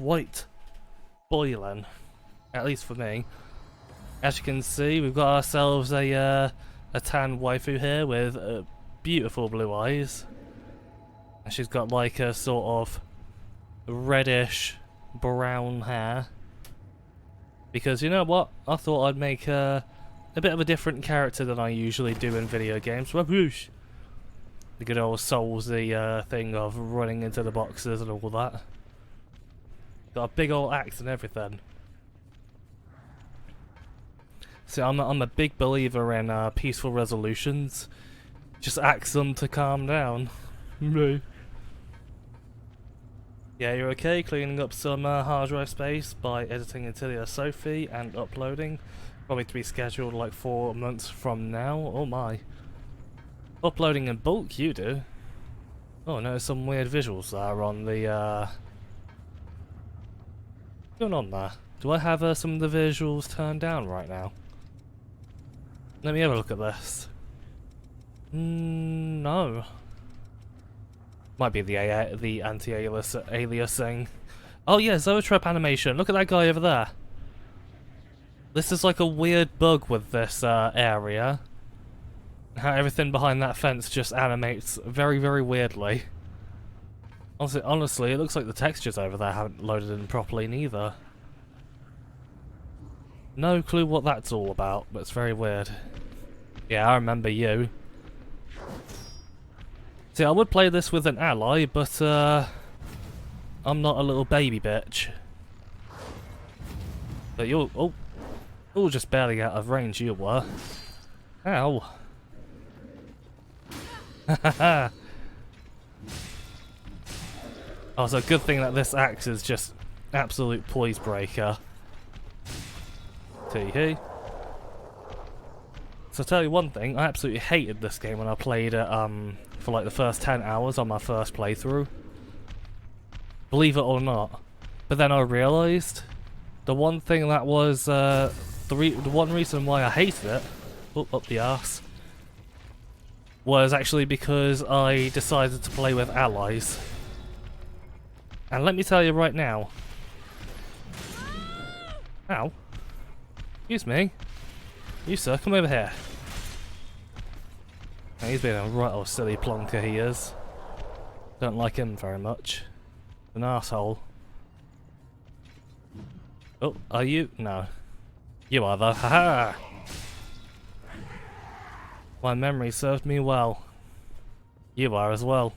quite boiling, at least for me. As you can see, we've got ourselves a tan waifu here with beautiful blue eyes. And she's got like a sort of reddish brown hair. Because you know what? I thought I'd make a bit of a different character than I usually do in video games. Whoosh! The good old Soulsy thing of running into the boxes and all that. Got a big old axe and everything. See, I'm a big believer in peaceful resolutions. Just ask them to calm down. No. Yeah, you're okay. Cleaning up some hard drive space by editing Atelier Sophie and uploading. Probably to be scheduled like 4 months from now. Oh my. Uploading in bulk, you do. Oh no, some weird visuals there on the What's going on there? Do I have some of the visuals turned down right now? Let me have a look at this. No. Might be the anti-aliasing. Oh yeah, Zoetrap animation. Look at that guy over there. This is like a weird bug with this area. How everything behind that fence just animates very, very weirdly. Honestly, it looks like the textures over there haven't loaded in properly neither. No clue what that's all about, but it's very weird. Yeah, I remember you. See, I would play this with an ally, but I'm not a little baby bitch. But you're just barely out of range, you were. Ow. Oh, it's a good thing that this axe is just absolute poise breaker. Tee-hee. So I'll tell you one thing, I absolutely hated this game when I played it for like the first 10 hours on my first playthrough. Believe it or not. But then I realised the one thing that was the one reason why I hated it, up the arse, was actually because I decided to play with allies. And let me tell you right now. Ow. Excuse me. You sir, come over here. Now, he's being a right old silly plonker, he is. Don't like him very much. An arsehole. Oh, are you? No. You are though, haha! My memory served me well. You are as well.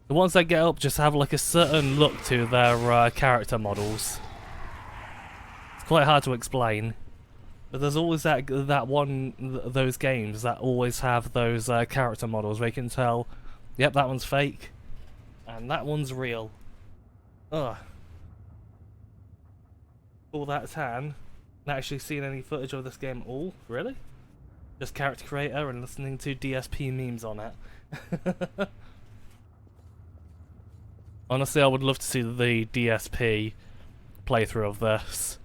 The ones that get up just have like a certain look to their character models. It's quite hard to explain, but there's always those games that always have those character models where you can tell, yep, that one's fake, and that one's real. Ugh. All that tan, not actually seen any footage of this game at all, really? Just character creator and listening to DSP memes on it. Honestly, I would love to see the DSP playthrough of this.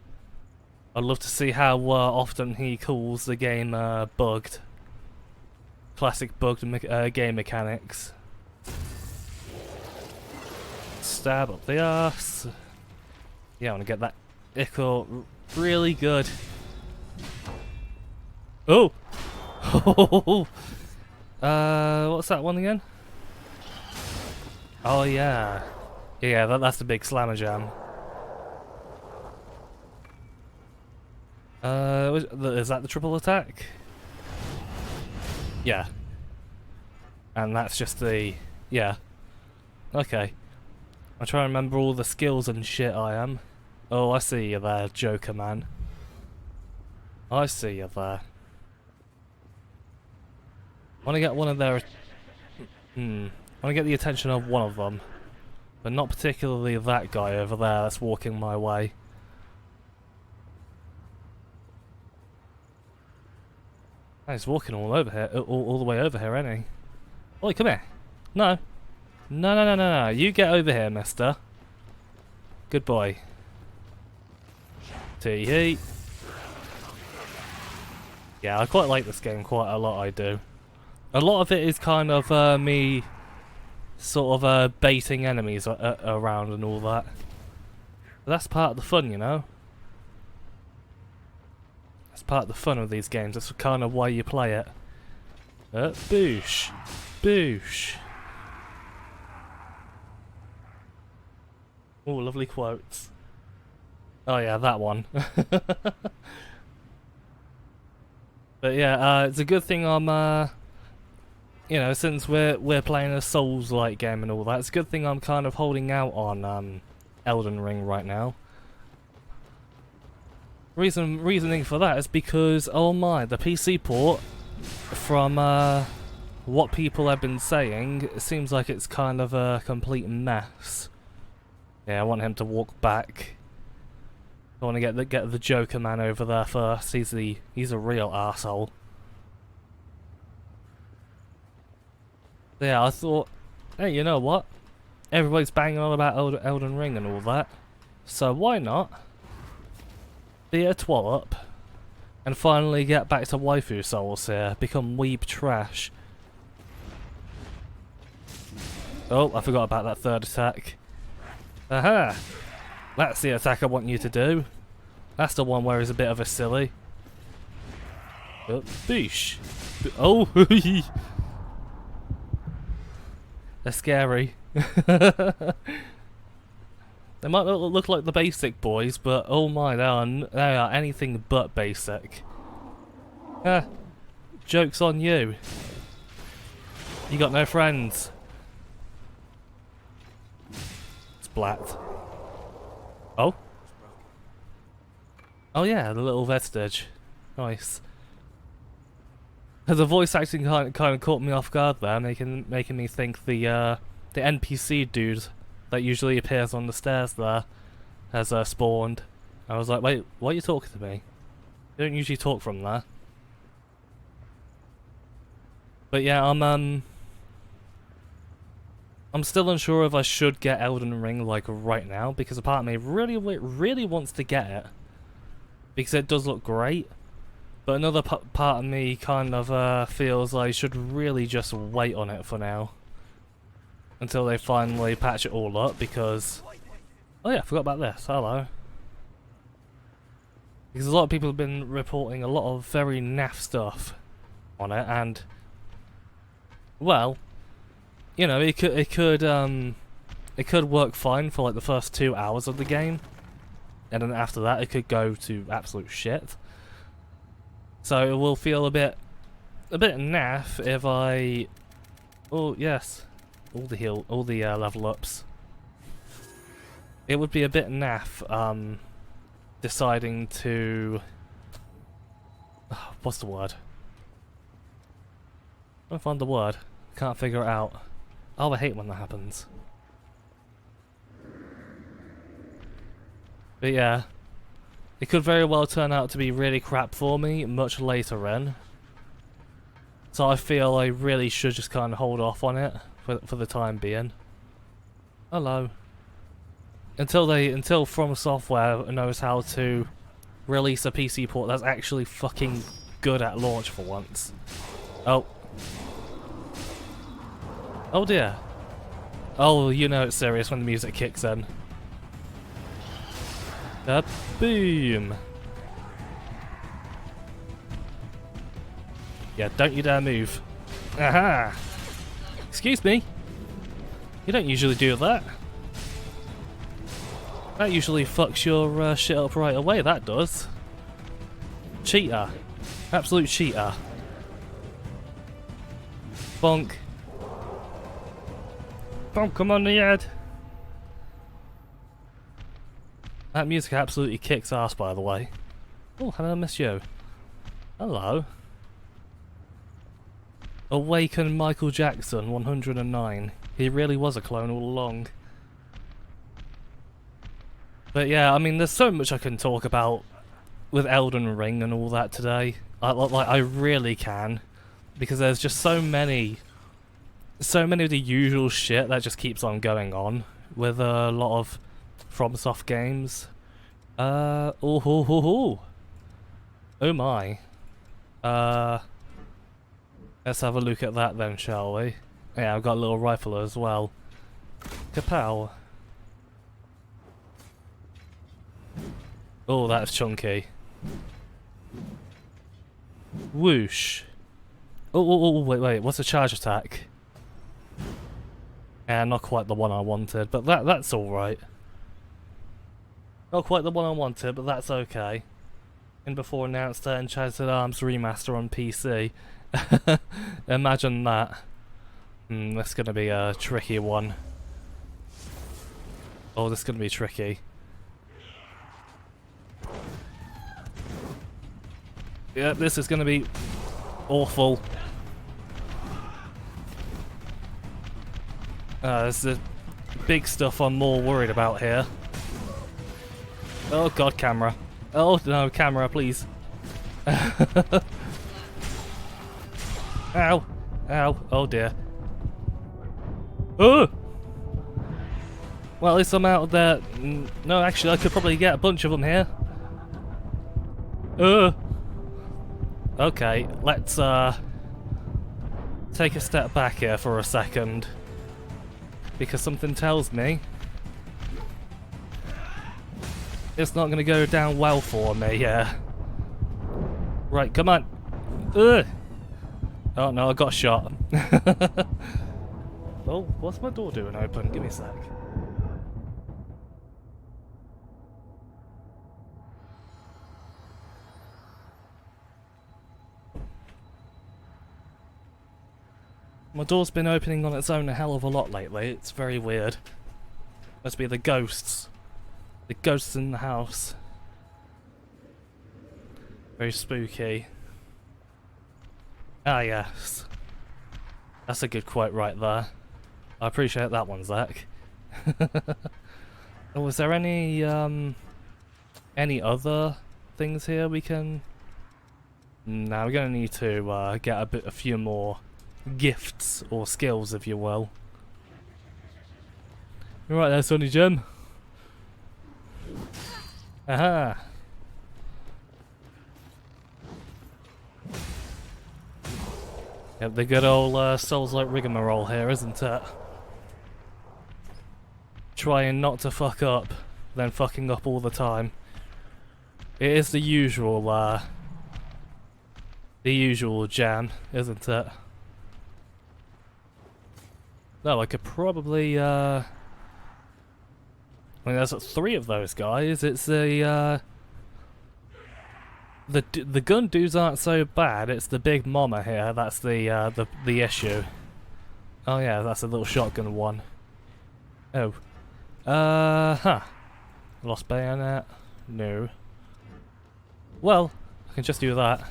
I'd love to see how often he calls the game bugged. Classic bugged game mechanics. Stab up the arse. Yeah, I want to get that ichor really good. Oh! What's that one again? Oh yeah. Yeah, that's the big slammer jam. Is that the triple attack? Yeah. And that's just the... yeah. Okay. I'm trying to remember all the skills and shit I am. Oh, I see you there, Joker man. I see you there. I want to get one of their... I want to get the attention of one of them. But not particularly that guy over there that's walking my way. Oh, he's walking all over here, all the way over here, ain't he? Oi, come here. No. No. You get over here, mister. Good boy. Tee-hee. Yeah, I quite like this game quite a lot, I do. A lot of it is kind of me sort of baiting enemies around and all that. But that's part of the fun, you know? That's part of the fun of these games. That's kind of why you play it. Boosh. Boosh. Oh, lovely quotes. Oh yeah, that one. But yeah, it's a good thing I'm, you know, since we're playing a Souls-like game and all that, it's a good thing I'm kind of holding out on Elden Ring right now. Reasoning for that is because, oh my, the PC port, from what people have been saying, it seems like it's kind of a complete mess. Yeah, I want him to walk back. I want to get the Joker man over there first. He's a real arsehole. Yeah, I thought, hey, you know what? Everybody's banging on about Elden Ring and all that, so why not be a twallop and finally get back to waifu souls here, become weeb trash. Oh, I forgot about that third attack. Aha! That's the attack I want you to do. That's the one where he's a bit of a silly. Oh, boosh. Oh, they're scary. They might not look like the basic boys, but oh my, they are anything but basic. Joke's on you. You got no friends. Splat. Oh? Oh yeah, the little vestige. Nice. The voice acting kind of caught me off guard there, making me think the NPC dude that usually appears on the stairs there has spawned. I was like, wait, why are you talking to me? You don't usually talk from there. But yeah, I'm still unsure if I should get Elden Ring like right now, because a part of me really wants to get it because it does look great. But another part of me kind of feels I should really just wait on it for now. Until they finally patch it all up, because... Oh yeah, I forgot about this. Hello. Because a lot of people have been reporting a lot of very naff stuff on it, and... Well, you know, it could work fine for like the first 2 hours of the game. And then after that it could go to absolute shit. So it will feel a bit naff if I... Oh, yes. All the level ups. It would be a bit naff, deciding to... what's the word? I don't find the word. Can't figure it out. Oh, I hate when that happens. But yeah. It could very well turn out to be really crap for me much later in. So I feel I really should just kind of hold off on it for the time being. Hello. Until From Software knows how to release a PC port that's actually fucking good at launch for once. Oh. Oh dear. Oh, you know it's serious when the music kicks in. Boom. Yeah, don't you dare move. Aha! Excuse me. You don't usually do that. That usually fucks your shit up right away, that does. Cheater. Absolute cheater. Bonk. Bonk him on the head. That music absolutely kicks ass, by the way. Oh, hello, miss you. Hello. Awaken Michael Jackson, 109. He really was a clone all along. But yeah, I mean, there's so much I can talk about with Elden Ring and all that today. I really can, because there's just so many of the usual shit that just keeps on going on with a lot of FromSoft games. Oh my. Let's have a look at that then, shall we? Yeah, I've got a little rifle as well. Kapow. Oh, that's chunky. Whoosh. Oh, wait, what's a charge attack? Yeah, not quite the one I wanted, but that's alright. Not quite the one I wanted, but that's okay. In before announced Enchanted Arms remaster on PC. Imagine that. That's gonna be a tricky one. Oh, this is gonna be tricky. Yeah, this is gonna be awful. There's the big stuff I'm more worried about here. Oh god, camera. Oh no, camera, please. Ow. Ow. Oh dear. Oh! Well, at least I'm out of there. No, actually, I could probably get a bunch of them here. Okay, let's take a step back here for a second. Because something tells me it's not going to go down well for me, yeah. Right, come on. Ugh. Oh no, I got shot. Oh, what's my door doing open? Give me a sec. My door's been opening on its own a hell of a lot lately. It's very weird. Must be the ghosts. The ghosts in the house. Very spooky. Ah yes. That's a good quote right there. I appreciate that one, Zach. Oh, was there any other things here we can... No, we're gonna need to get a few more gifts or skills, if you will. You're right there, Sonny Jim. Aha. Yep, the good old Souls-like rigmarole here, isn't it? Trying not to fuck up, then fucking up all the time. It is the usual jam, isn't it? No, I could probably, I mean, there's 3 of those guys. It's the gun dudes aren't so bad. It's the big mama here. That's the issue. Oh yeah, that's a little shotgun one. Oh, lost bayonet. No. Well, I can just do that.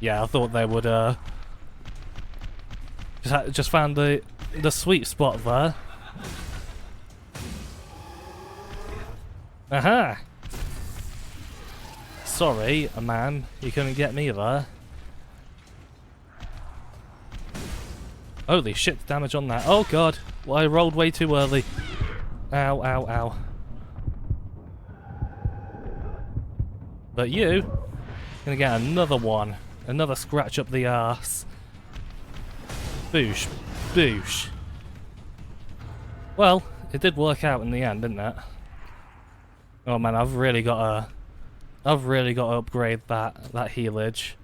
Yeah, I thought they would just found the sweet spot there. Aha! Sorry, man, you couldn't get me there. Holy shit, damage on that. Oh god, well, I rolled way too early. Ow, ow, ow. But you, gonna get another one. Another scratch up the arse. Boosh. Boosh. Well, it did work out in the end, didn't it? Oh man, I've really got to upgrade that healage.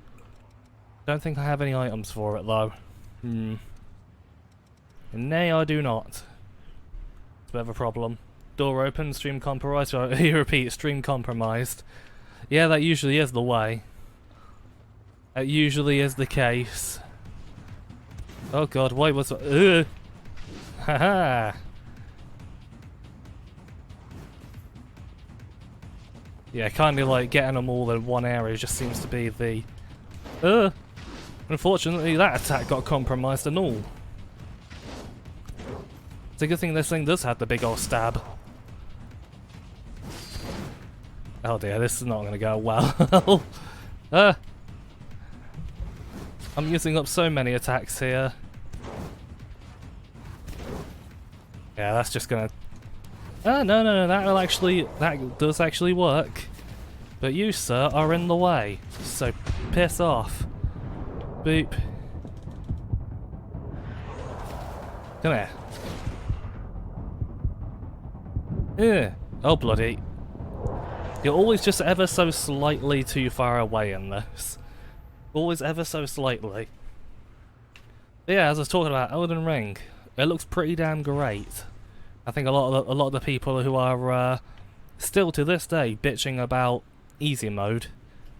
Don't think I have any items for it though. Nay, I do not. It's a bit of a problem. Door open, stream compromised. You repeat, stream compromised. Yeah, that usually is the way. That usually is the case. Oh god, why was it? Haha! Yeah, kind of like getting them all in one area just seems to be the... Unfortunately, that attack got compromised and all. It's a good thing this thing does have the big old stab. Oh dear, this is not going to go well. I'm using up so many attacks here. Yeah, that's just gonna... no, that does actually work. But you, sir, are in the way. So piss off. Boop. Come here. Yeah. Oh, bloody. You're always just ever so slightly too far away in this. Always ever so slightly. But yeah, as I was talking about Elden Ring, it looks pretty damn great. I think a lot of the people who are still to this day bitching about easy mode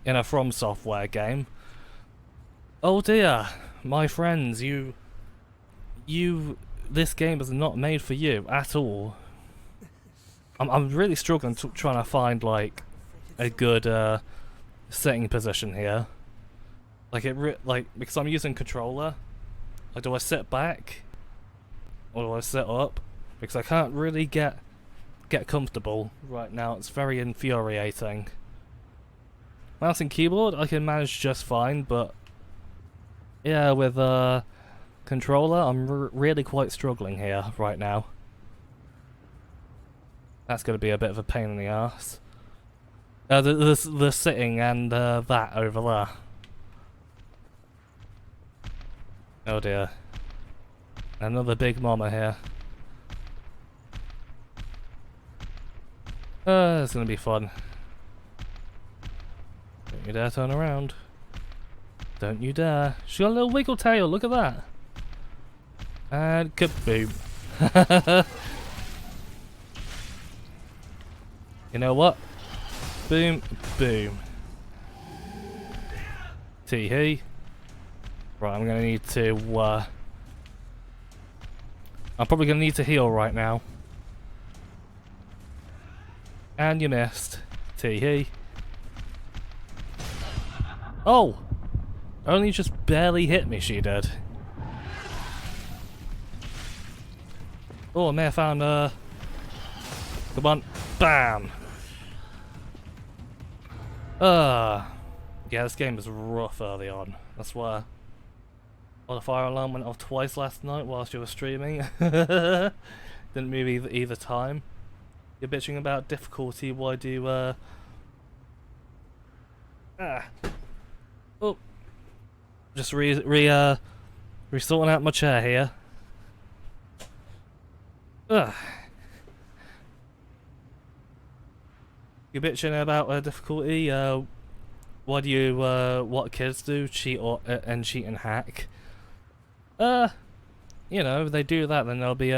in a From Software game. Oh dear, my friends, this game is not made for you at all. I'm really struggling trying to find like a good sitting position here. Like because I'm using controller. Like, do I sit back or do I sit up? Because I can't really get comfortable right now. It's very infuriating. Mouse and keyboard I can manage just fine, but yeah, with controller I'm really quite struggling here right now. That's going to be a bit of a pain in the ass. The sitting and that over there. Oh dear. Another big mama here. It's going to be fun. Don't you dare turn around. Don't you dare. She got a little wiggle tail, look at that. And kaboom. You know what? Boom, boom. Tee-hee. Right, I'm gonna need to, I'm probably gonna need to heal right now. And you missed. Tee-hee. Oh! Only just barely hit me, she did. Oh, I may have found, come on. Bam! Yeah, this game is rough early on. That's why the fire alarm went off twice last night whilst you were streaming. Didn't move either time. You're bitching about difficulty, why do Oh. Just resorting out my chair here. You're bitching about difficulty, what do you, what kids do, cheat and hack. You know, if they do that, then they'll be,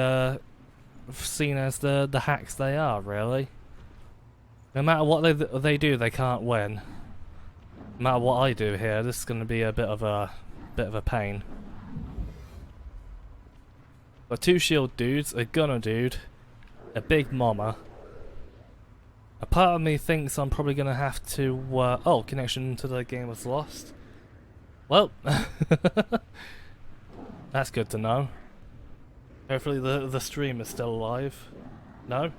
seen as the hacks they are, really. No matter what they do, they can't win. No matter what I do here, this is going to be a bit of a pain. Got two shield dudes, a gunner dude, a big mama. A part of me thinks I'm probably going to have to, oh, connection to the game was lost. Well, that's good to know. Hopefully the stream is still alive. No?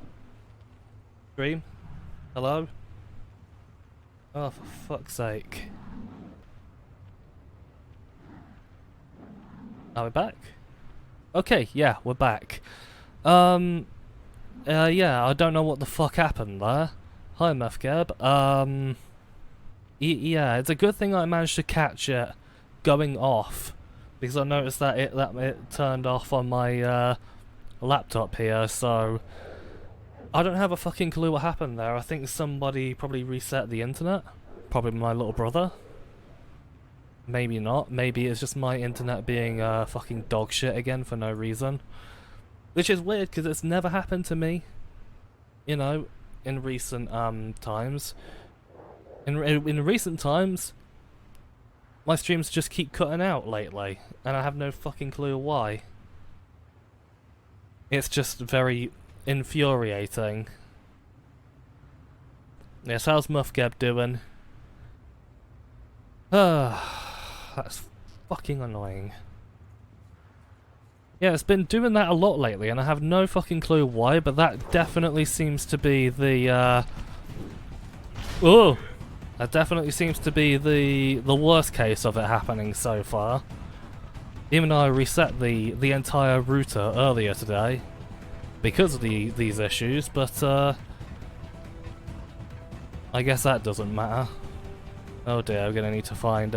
Stream? Hello? Oh, for fuck's sake. Are we back? Okay, yeah, we're back. Yeah, I don't know what the fuck happened there. Hi, Mufgab. Yeah, it's a good thing I managed to catch it going off, because I noticed that it turned off on my laptop here, so I don't have a fucking clue what happened there. I think somebody probably reset the internet. Probably my little brother. Maybe not. Maybe it's just my internet being fucking dog shit again for no reason. Which is weird, because it's never happened to me, you know, in recent times. In recent times, my streams just keep cutting out lately, and I have no fucking clue why. It's just very infuriating. Yes, how's Mufgab doing? That's fucking annoying. Yeah, it's been doing that a lot lately, and I have no fucking clue why, but that definitely seems to be the, that definitely seems to be the worst case of it happening so far. Even though I reset the entire router earlier today, because of these issues, but, I guess that doesn't matter. Oh dear, I'm gonna need to find,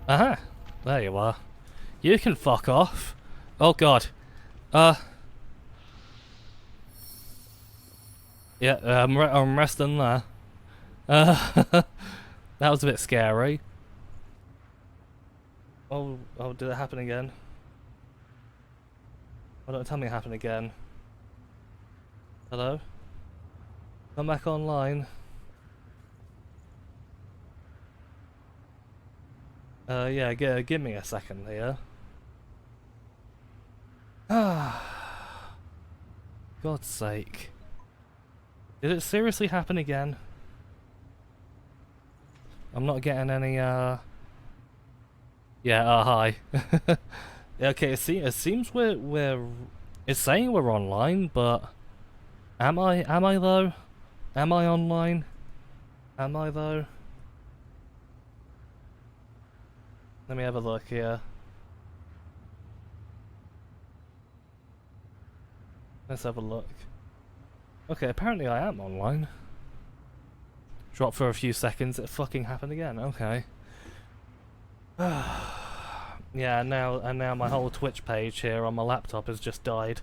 Aha! There you are. You can fuck off. Oh god. Yeah, I'm resting there. That was a bit scary. Oh, did it happen again? Oh, don't tell me it happened again. Hello? Come back online. Yeah, give me a second here. Ah, God's sake. Did it seriously happen again? I'm not getting any, Yeah, hi. Okay, it seems it's saying we're online, but am I though? Am I online? Am I though? Let me have a look here. Let's have a look. Okay, apparently I am online. Drop for a few seconds, it fucking happened again, okay. Yeah, and now my whole Twitch page here on my laptop has just died.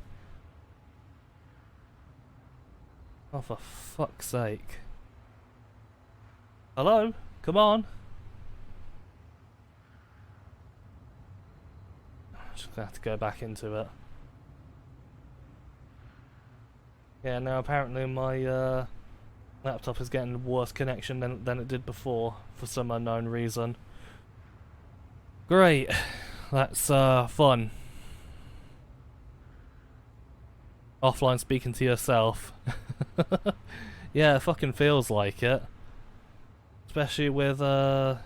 Oh, for fuck's sake. Hello? Come on! Just gonna have to go back into it. Yeah, now apparently my laptop is getting worse connection than it did before, for some unknown reason. Great. That's fun. Offline speaking to yourself. Yeah, it fucking feels like it. Especially with my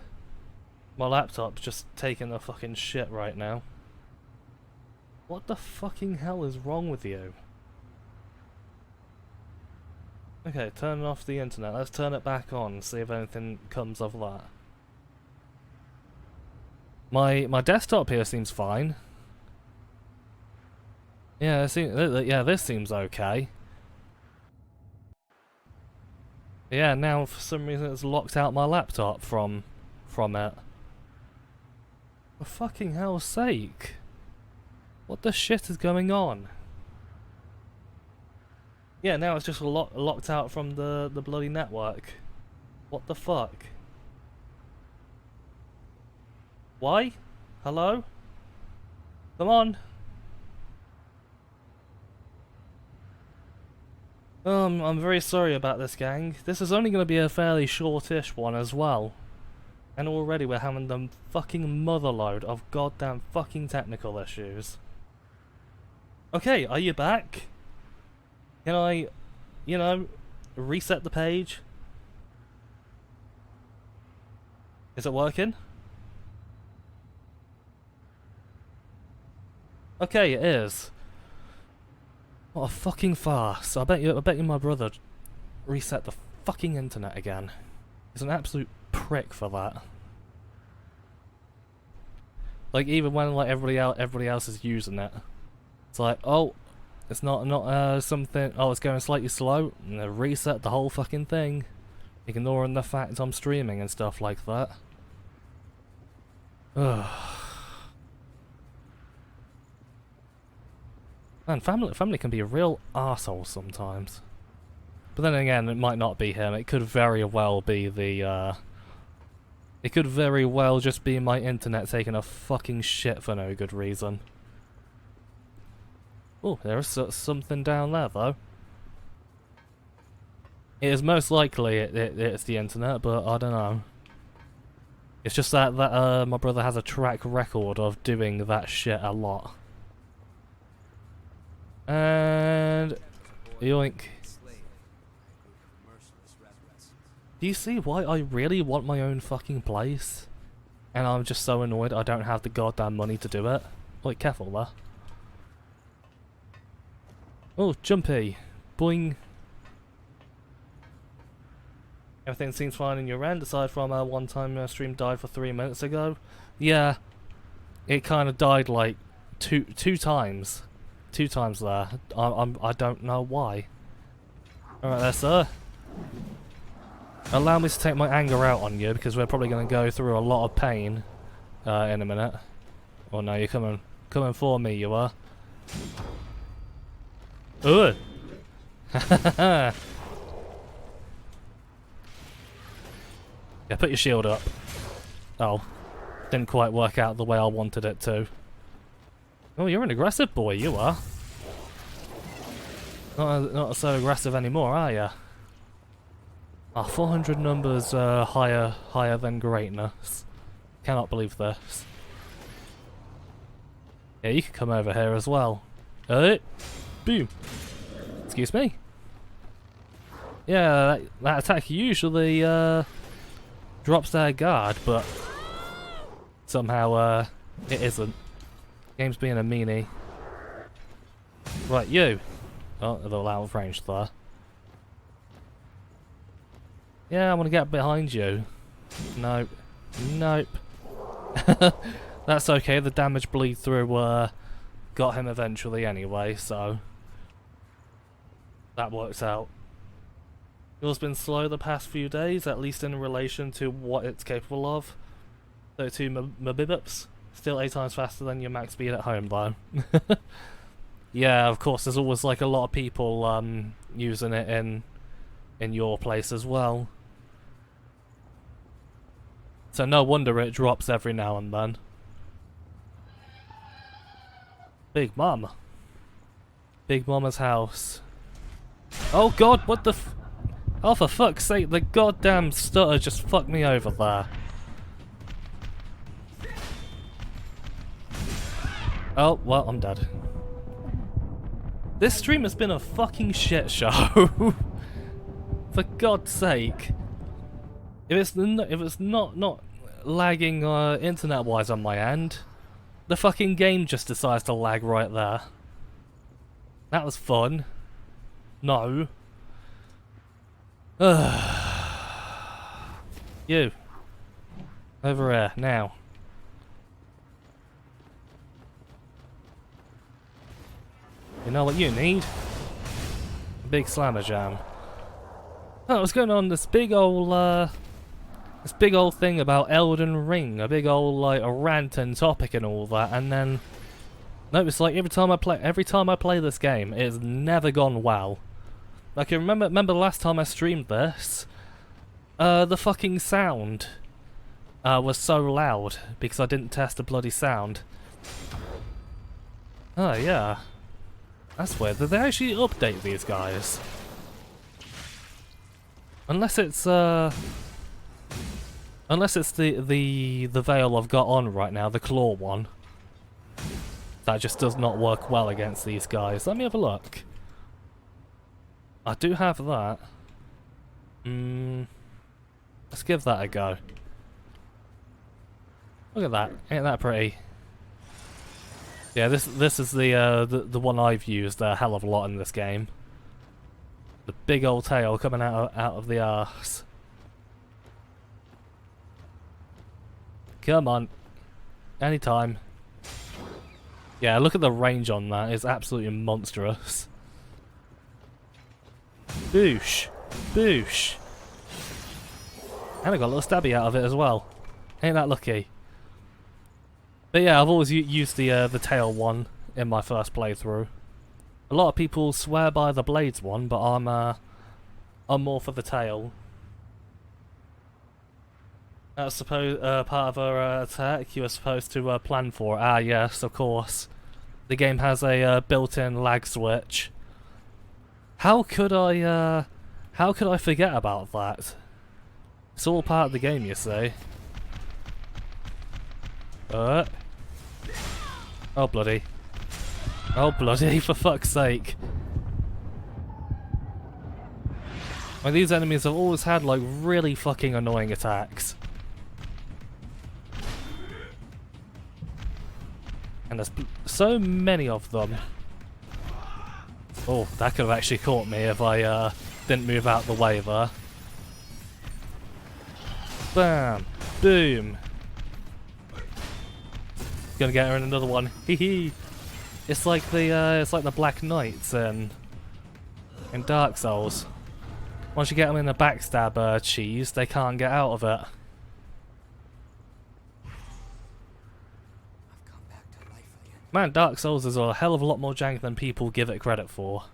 laptop just taking a fucking shit right now. What the fucking hell is wrong with you? Okay, turning off the internet. Let's turn it back on, see if anything comes of that. My desktop here seems fine. Yeah, this seems okay. Yeah, now for some reason it's locked out my laptop from it. For fucking hell's sake. What the shit is going on? Yeah, now it's just locked out from the bloody network. What the fuck? Why? Hello? Come on. I'm very sorry about this, gang. This is only going to be a fairly shortish one as well. And already we're having the fucking motherload of goddamn fucking technical issues. Okay, are you back? Can I, reset the page? Is it working? Okay, it is. What a fucking farce. I bet you my brother reset the fucking internet again. He's an absolute prick for that. Like, even when like everybody else is using it, it's like, oh, it's not something. Oh, it's going slightly slow. And they reset the whole fucking thing, ignoring the fact I'm streaming and stuff like that. Ugh. Man, family can be a real arsehole sometimes. But then again, it might not be him. It could very well be the it could very well just be my internet taking a fucking shit for no good reason. Oh, there is something down there, though. It is most likely it's the internet, but I don't know. It's just that my brother has a track record of doing that shit a lot. And yoink. Do you see why I really want my own fucking place? And I'm just so annoyed I don't have the goddamn money to do it. Like, careful there. Oh, jumpy. Boing. Everything seems fine in your end, aside from one time stream died for 3 minutes ago. Yeah. It kind of died like two times. 2 times there. I don't know why. Alright there, sir. Allow me to take my anger out on you, because we're probably going to go through a lot of pain in a minute. Oh no, you're coming for me, you are. Ugh! Yeah, put your shield up. Oh. Didn't quite work out the way I wanted it to. Oh, you're an aggressive boy, you are. Not so aggressive anymore, are ya? Ah, 400 numbers higher than greatness. Cannot believe this. Yeah, you can come over here as well. Boom. Excuse me. Yeah, that attack usually drops their guard, but somehow it isn't. Game's being a meanie. Right, you. Oh, they're all out of range there. Yeah, I want to get behind you. Nope. Nope. That's okay, the damage bleed through got him eventually anyway, so that works out. Yours been slow the past few days, at least in relation to what it's capable of. 32 Mbips. Still 8 times faster than your max speed at home though. Yeah, of course, there's always like a lot of people using it in your place as well. So no wonder it drops every now and then. Big Mom. Big Mama's house. Oh god, what the f— oh, for fuck's sake, the goddamn stutter just fucked me over there. Oh, well, I'm dead. This stream has been a fucking shit show. For God's sake. If it's not lagging internet-wise on my end, the fucking game just decides to lag right there. That was fun. No. You. Over here, now. You know what you need? A big slammer jam. Oh, what's going on? This big old thing about Elden Ring, a big old like a rant and topic and all that, and then no, it's like every time I play this game, it's never gone well. Like, I remember the last time I streamed this, the fucking sound was so loud because I didn't test the bloody sound. Oh yeah, that's weird. Did they actually update these guys? Unless it's the veil I've got on right now, the claw one. That just does not work well against these guys. Let me have a look. I do have that. Let's give that a go. Look at that. Ain't that pretty? Yeah, this is the one I've used a hell of a lot in this game. The big old tail coming out of the arse. Come on. Anytime. Yeah, look at the range on that. It's absolutely monstrous. Boosh. Boosh. And I got a little stabby out of it as well. Ain't that lucky? But yeah, I've always used the tail one in my first playthrough. A lot of people swear by the blades one, but I'm more for the tail. That's supposed part of her attack you were supposed to plan for. Ah, yes, of course. The game has a built-in lag switch. How could I forget about that? It's all part of the game, you see. Oh bloody! Oh bloody! For fuck's sake! Well, these enemies have always had like really fucking annoying attacks. And there's so many of them. Oh, that could have actually caught me if I didn't move out the way there. Bam! Boom! Gonna get her in another one. Hee hee! It's like the Black Knights in Dark Souls. Once you get them in the backstab cheese, they can't get out of it. Man, Dark Souls is a hell of a lot more jank than people give it credit for.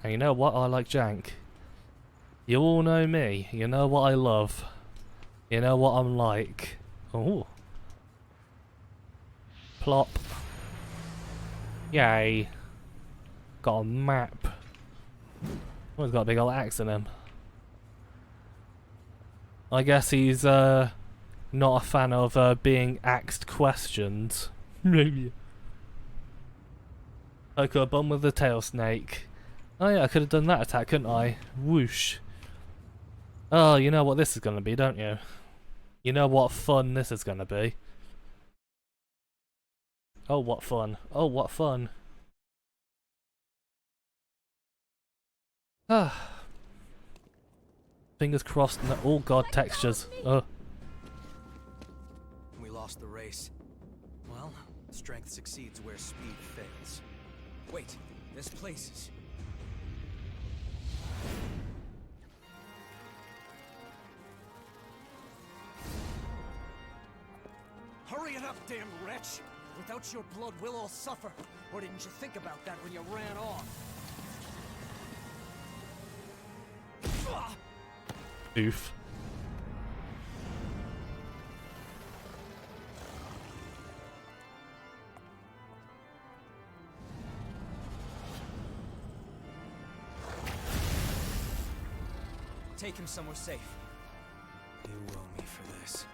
And you know what? I like jank. You all know me. You know what I love. You know what I'm like. Ooh. Plop. Yay. Got a map. Oh, he's got a big old axe in him. I guess he's not a fan of being asked questions. Maybe. I could have bum with the tail snake. Oh yeah, I could have done that attack, couldn't I? Whoosh. Oh, you know what this is gonna be, don't you? You know what fun this is gonna be. Oh, what fun. Oh, what fun. Ah. Fingers crossed. No, oh god, textures. Oh. We lost the race. Well, strength succeeds where speed fails. Wait, there's places. Hurry it up, damn wretch! Without your blood, we'll all suffer. Or didn't you think about that when you ran off? Oof. Take him somewhere safe. You owe me for this.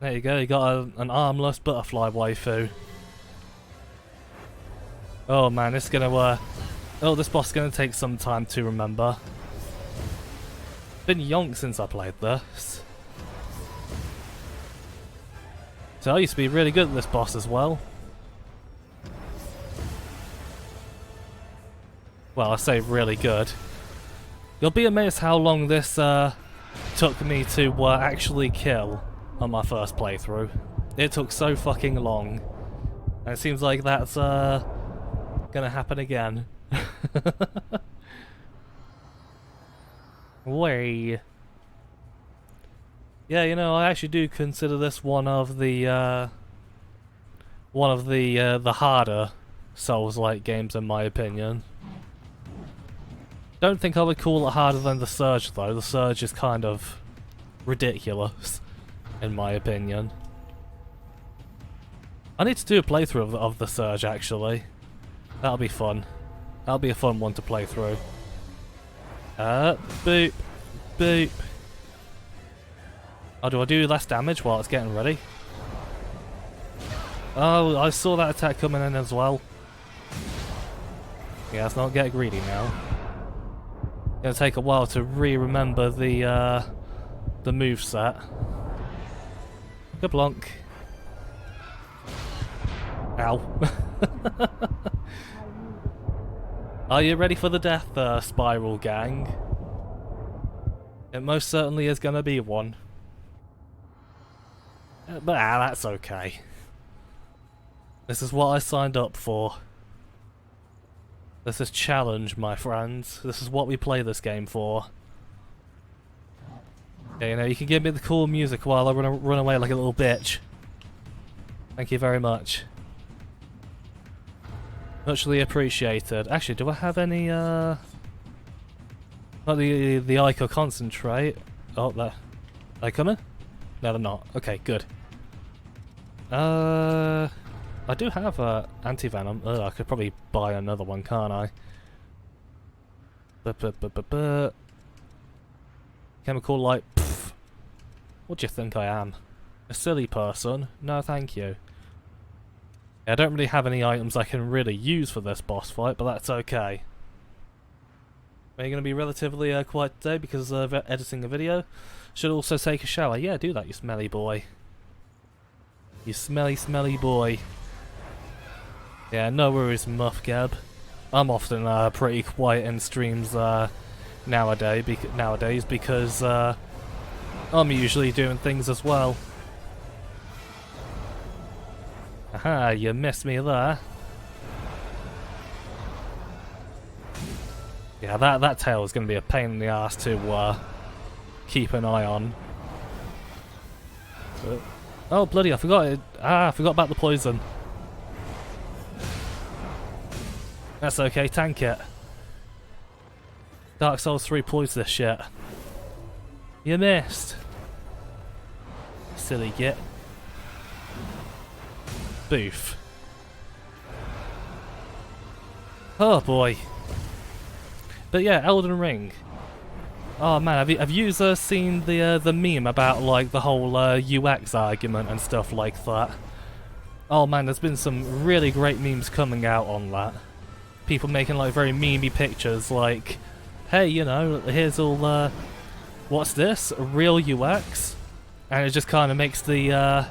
There you go, you got an armless butterfly waifu. Oh man, this is gonna oh, this boss is gonna take some time to remember. Been yonk since I played this. So I used to be really good at this boss as well. Well, I say really good. You'll be amazed how long this took me to actually kill on my first playthrough. It took so fucking long. And it seems like that's gonna happen again. Way. Yeah, you know, I actually do consider this one of the harder Souls-like games in my opinion. Don't think I would call it harder than the Surge though. The Surge is kind of ridiculous, in my opinion. I need to do a playthrough of the Surge actually. That'll be fun. That'll be a fun one to play through. Boop, boop. Oh, do I do less damage while it's getting ready? Oh, I saw that attack coming in as well. Yeah, let's not get greedy now. Gonna take a while to remember the moveset. Kablonk. Ow. Are you ready for the death spiral, gang? It most certainly is gonna be one. But that's okay. This is what I signed up for. This is challenge, my friends. This is what we play this game for. Yeah, you know, you can give me the cool music while I run away like a little bitch. Thank you very much. Muchly appreciated. Actually, do I have any, not the Ico concentrate. Oh, there. Are they coming? No, they're not. Okay, good. I do have anti-venom. I could probably buy another one, can't I? Chemical light. Pfft. What do you think I am? A silly person? No, thank you. Yeah, I don't really have any items I can really use for this boss fight, but that's okay. Are you going to be relatively quiet today because of editing a video? Should also take a shower. Yeah, do that, you smelly boy. You smelly, smelly boy. Yeah, no worries, Muff Gab. I'm often pretty quiet in streams nowadays because I'm usually doing things as well. Aha, you missed me there. Yeah, that tail is going to be a pain in the ass to keep an eye on. Oh bloody! I forgot it. I forgot about the poison. That's okay. Tank it. Dark Souls 3 poison this shit. You missed. Silly git. Boof. Oh boy. But yeah, Elden Ring. Oh man, have you seen the meme about like the whole UX argument and stuff like that? Oh man, there's been some really great memes coming out on that. People making like very memey pictures like, hey, you know, here's all what's this? Real UX? And it just kind of makes the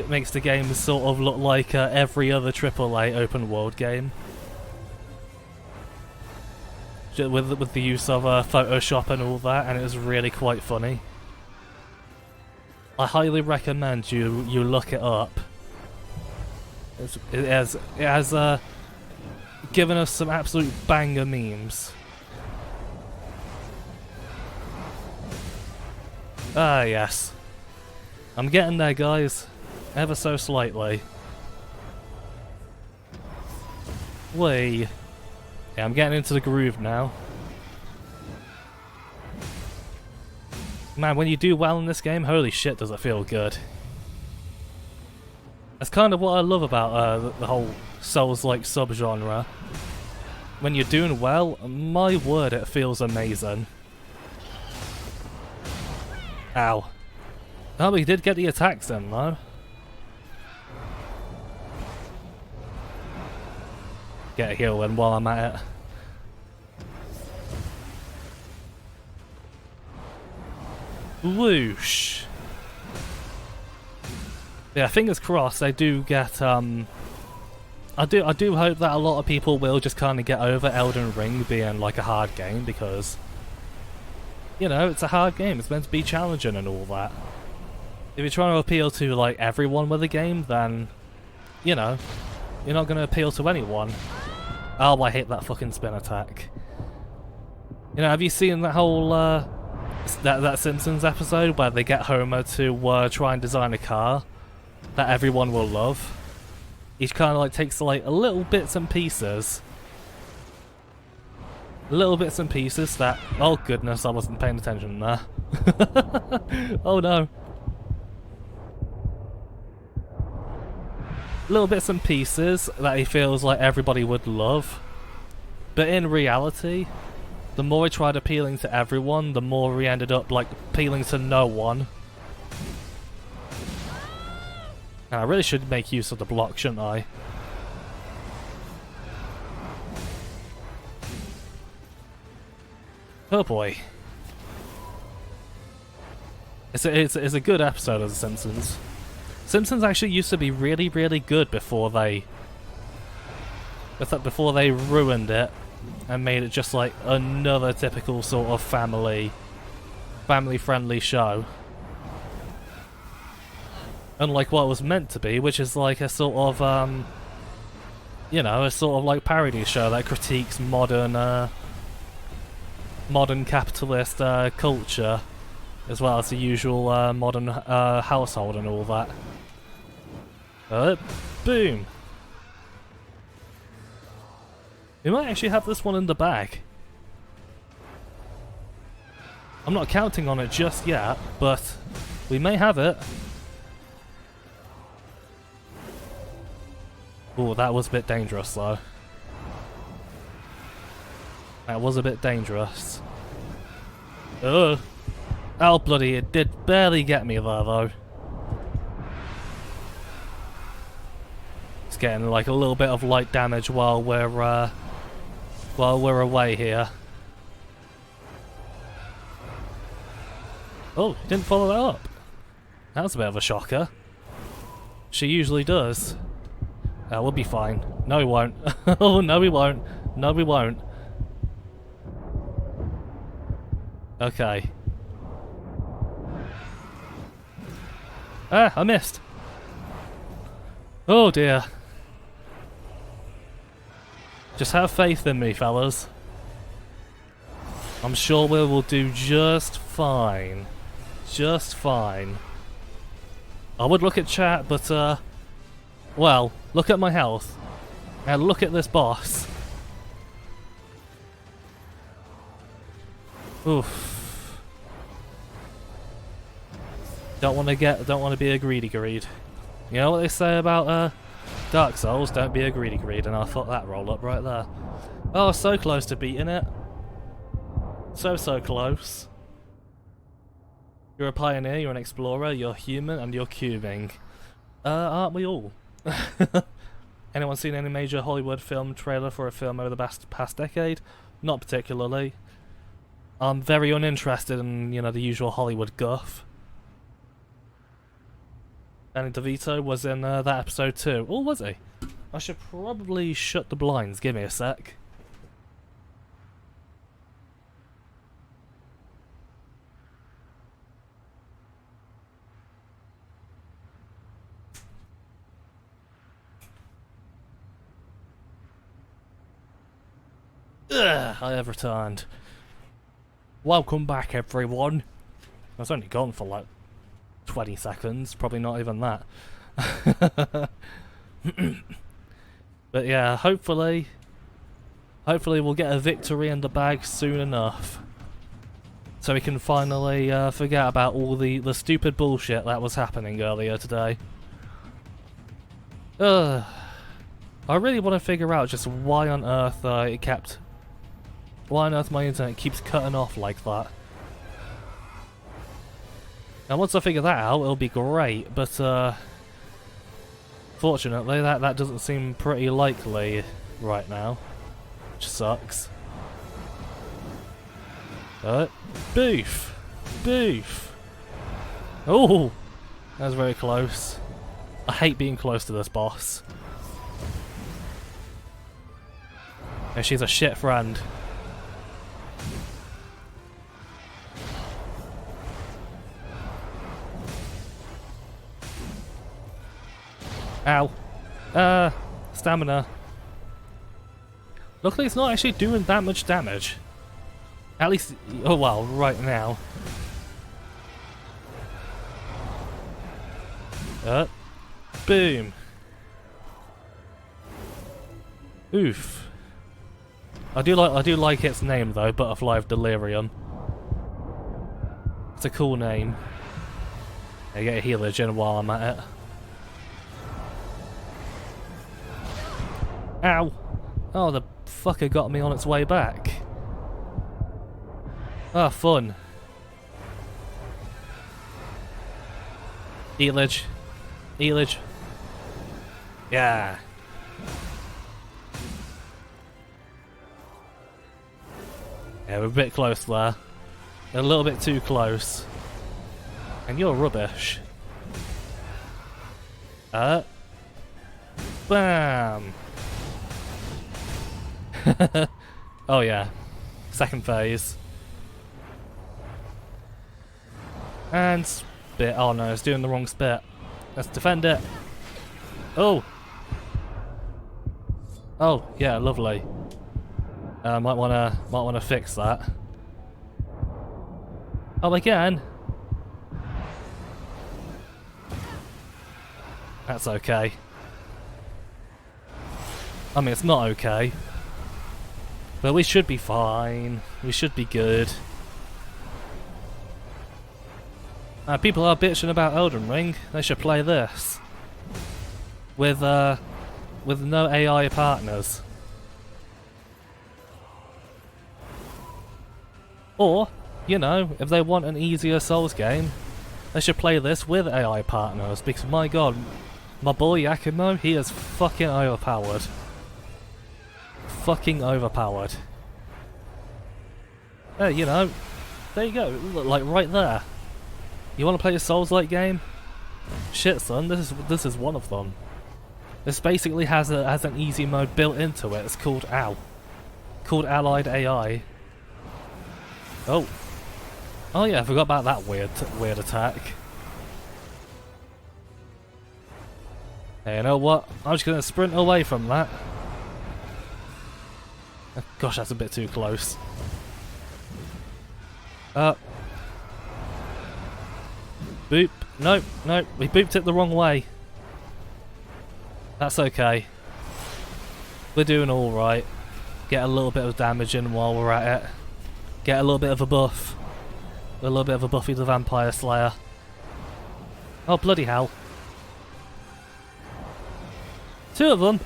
makes the game sort of look like every other AAA open world game. With the use of Photoshop and all that, and it was really quite funny. I highly recommend you look it up. It has given us some absolute banger memes. Ah yes, I'm getting there, guys, ever so slightly. Whee. Yeah, I'm getting into the groove now. Man, when you do well in this game, holy shit does it feel good. That's kind of what I love about the whole Souls-like subgenre. When you're doing well, my word, it feels amazing. Ow. Oh, we did get the attacks then, though. Get a heal in while I'm at it. Whoosh. Yeah, fingers crossed they do get I do hope that a lot of people will just kind of get over Elden Ring being like a hard game, because you know, it's a hard game, it's meant to be challenging and all that. If you're trying to appeal to like everyone with a game, then you know, you're not going to appeal to anyone. Oh, I hate that fucking spin attack. You know, have you seen that whole that Simpsons episode where they get Homer to try and design a car that everyone will love? He kind of like takes like a little bits and pieces. Little bits and pieces that... Oh goodness, I wasn't paying attention there. Oh no. Little bits and pieces that he feels like everybody would love. But in reality, the more he tried appealing to everyone, the more he ended up like appealing to no one. And I really should make use of the block, shouldn't I? Oh boy. It's a good episode of The Simpsons. Simpsons actually used to be really, really good before they ruined it and made it just like another typical sort of family-friendly show. Unlike what it was meant to be, which is like a sort of you know, a sort of like parody show that critiques modern capitalist culture, as well as the usual modern household and all that. Boom! We might actually have this one in the bag. I'm not counting on it just yet, but we may have it. Oh, that was a bit dangerous though. That was a bit dangerous. Ugh. Oh bloody, it did barely get me there though. It's getting like a little bit of light damage while we're away here. Oh, didn't follow that up. That was a bit of a shocker. She usually does. We'll be fine. No, we won't. Oh, no, we won't. No, we won't. Okay. Ah, I missed. Oh dear. Just have faith in me, fellas. I'm sure we will do just fine. Just fine. I would look at chat, but well, look at my health. And look at this boss. Oof. Don't want to be a greedy greed. You know what they say about Dark Souls? Don't be a greedy greed, and I thought that roll up right there. Oh, so close to beating it. So close. You're a pioneer, you're an explorer, you're human, and you're cubing. Aren't we all? Anyone seen any major Hollywood film trailer for a film over the past decade? Not particularly. I'm very uninterested in, you know, the usual Hollywood guff. Danny DeVito was in that episode too. Oh, was he? I should probably shut the blinds. Give me a sec. Ugh, I have returned. Welcome back, everyone. I was only gone for like 20 seconds, probably not even that. But yeah, hopefully we'll get a victory in the bag soon enough. So we can finally forget about all the stupid bullshit that was happening earlier today. I really want to figure out just why on earth why on earth my internet keeps cutting off like that. Now once I figure that out, it'll be great, but fortunately that doesn't seem pretty likely right now, which sucks. Beef! Beef! Oh! That was very close. I hate being close to this boss. And she's a shit friend. Ow. Stamina. Luckily it's not actually doing that much damage. At least, oh well, right now. Boom. Oof. I do like its name though, Butterfly of Delirium. It's a cool name. I get a healer gen while I'm at it. Ow! Oh, the fucker got me on its way back. Ah, fun. Eelage. Eelage. Yeah. Yeah, we're a bit close there. A little bit too close. And you're rubbish. Bam! Oh yeah. Second phase. And spit. Oh no, it's doing the wrong spit. Let's defend it. Oh! Oh, yeah, lovely. Might wanna fix that. Oh, again? That's okay. I mean, it's not okay. But we should be fine. We should be good. People are bitching about Elden Ring. They should play this. With no AI partners. Or, you know, if they want an easier Souls game, they should play this with AI partners, because my god, my boy Yakumo, he is fucking overpowered. Fucking overpowered. Hey, you know, there you go, like right there. You want to play a Souls-like game? Shit, son, this is one of them. This basically has an easy mode built into it. It's called called Allied AI. Oh. Oh yeah, I forgot about that weird attack. Hey, you know what? I'm just gonna sprint away from that. Gosh, that's a bit too close. Boop. Nope, nope. We booped it the wrong way. That's okay. We're doing alright. Get a little bit of damage in while we're at it. Get a little bit of a buff. A little bit of a Buffy the Vampire Slayer. Oh, bloody hell. 2 of them?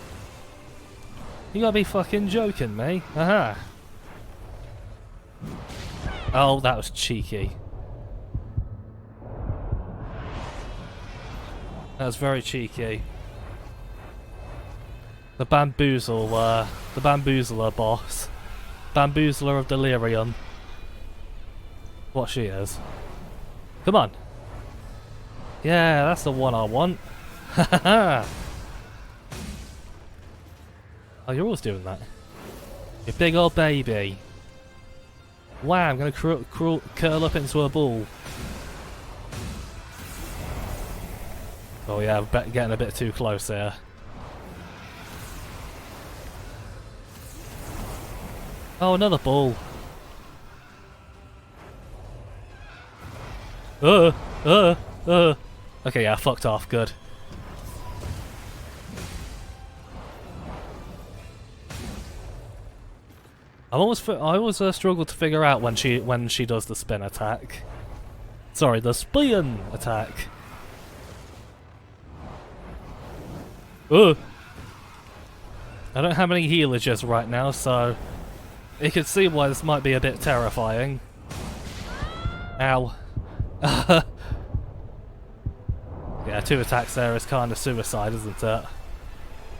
You gotta be fucking joking me. Aha. Oh, that was cheeky. That was very cheeky. The Bamboozler boss. Bamboozler of Delirium. What she is. Come on. Yeah, that's the one I want. Haha. Oh, you're always doing that. You big old baby. Wow, I'm gonna curl up into a ball. Oh yeah, I'm getting a bit too close here. Oh, another ball. Okay, yeah, fucked off. Good. I always struggle to figure out when she does the spin attack. Sorry, the spin attack. I don't have any healages right now, so you can see why this might be a bit terrifying. Ow. Yeah, 2 attacks there is kind of suicide, isn't it?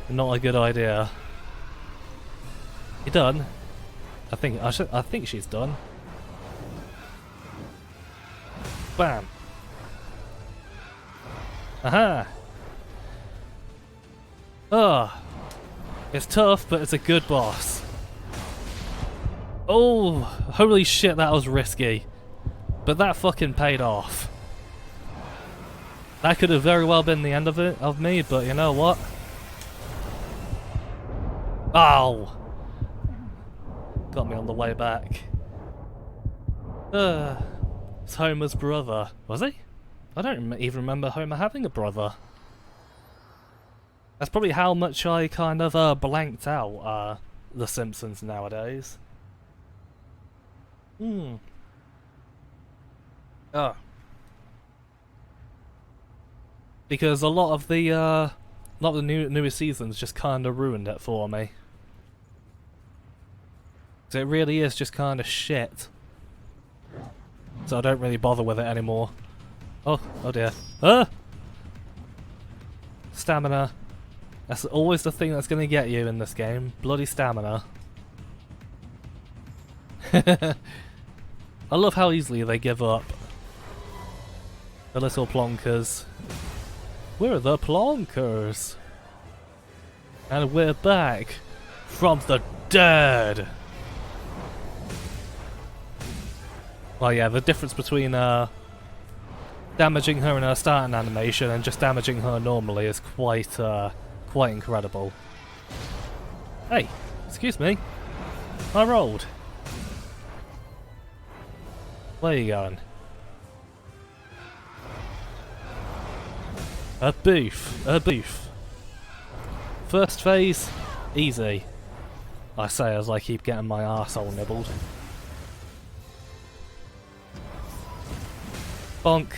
Not a good idea. You done? I think she's done. Bam. Aha. Oh, it's tough, but it's a good boss. Oh, holy shit, that was risky. But that fucking paid off. That could have very well been the end of me, but you know what? Oh! Got me on the way back. It's Homer's brother. Was he? I don't even remember Homer having a brother. That's probably how much I kind of blanked out The Simpsons nowadays. Oh. Because a lot of the newest seasons just kind of ruined it for me. So it really is just kind of shit. So I don't really bother with it anymore. Oh dear. Stamina. That's always the thing that's gonna get you in this game. Bloody stamina. I love how easily they give up. The little plonkers. We're the plonkers. And we're back from the dead. Well, yeah, the difference between damaging her in her starting animation and just damaging her normally is quite incredible. Hey, excuse me. I rolled. Where are you going? A boof. First phase, easy. I say as I keep getting my arsehole nibbled. Bonk.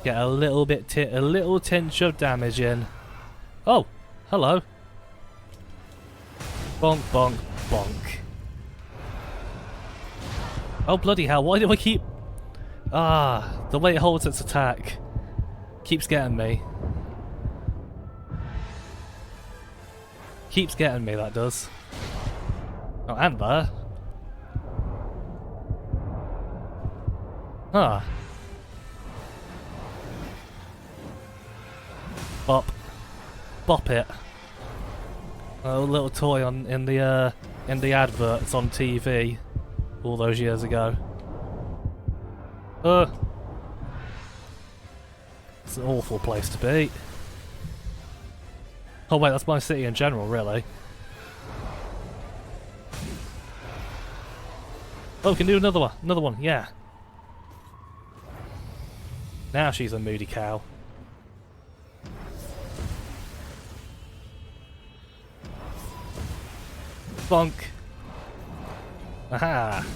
Get a little tinge of damage in. Oh, hello. Bonk, bonk, bonk. Oh bloody hell! Why do I keep? The way it holds its attack keeps getting me. Keeps getting me. That does. Oh, and there. Bop. Bop it. A little toy in the adverts on TV all those years ago. It's an awful place to be. Oh wait, that's my city in general, really. Oh, we can do another one. Another one, yeah. Now she's a moody cow. Bonk. Aha.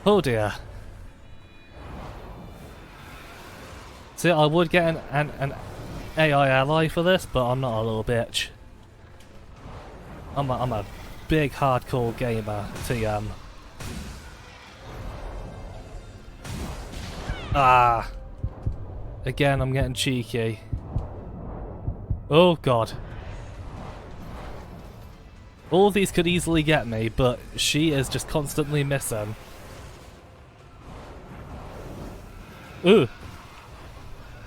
Oh dear. See, I would get an AI ally for this, but I'm not a little bitch. I'm a big hardcore gamer, TM. Ah. Again, I'm getting cheeky. Oh god. All of these could easily get me, but she is just constantly missing. Ooh.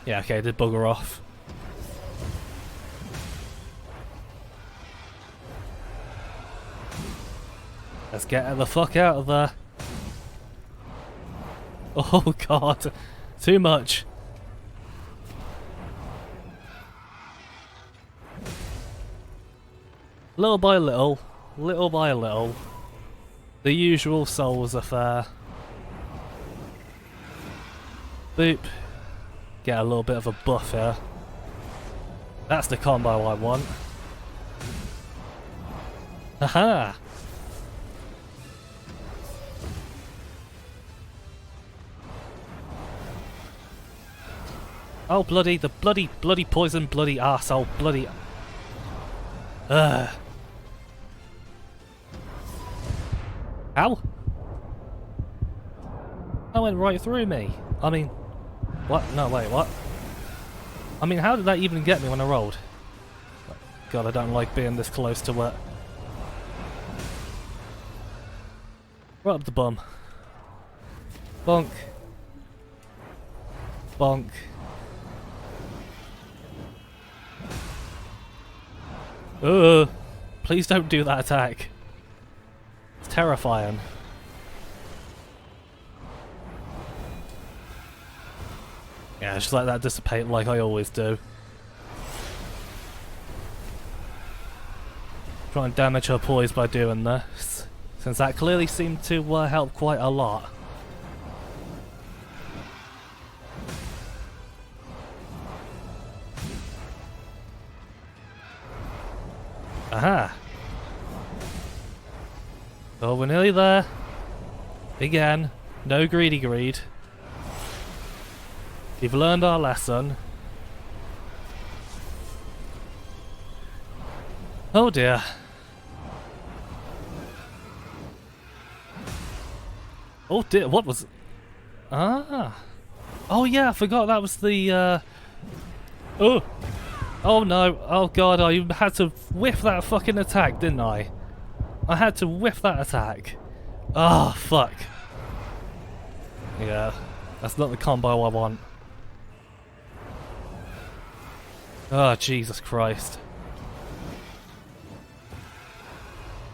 Yeah, okay, did bugger off. Let's get her the fuck out of there. Oh god, too much. Little by little, the usual Souls affair. Boop. Get a little bit of a buff here. That's the combo I want. Haha! Oh bloody, the bloody poison, bloody arsehole, bloody... Ugh. Ow! That went right through me. I mean... What? No, wait, what? I mean, how did that even get me when I rolled? God, I don't like being this close to it. Right up the bum. Bonk. Bonk. Ugh. Please don't do that attack. It's terrifying. Yeah, just let that dissipate like I always do. Try and damage her poise by doing this, since that clearly seemed to help quite a lot. Aha! Oh, we're nearly there. Again, no greedy greed. We've learned our lesson. Oh dear. Oh dear, what was... Ah. Oh yeah, I forgot that was the... Oh! Oh no, oh god, I had to whiff that fucking attack, didn't I? I had to whiff that attack. Oh, fuck. Yeah, that's not the combo I want. Oh, Jesus Christ.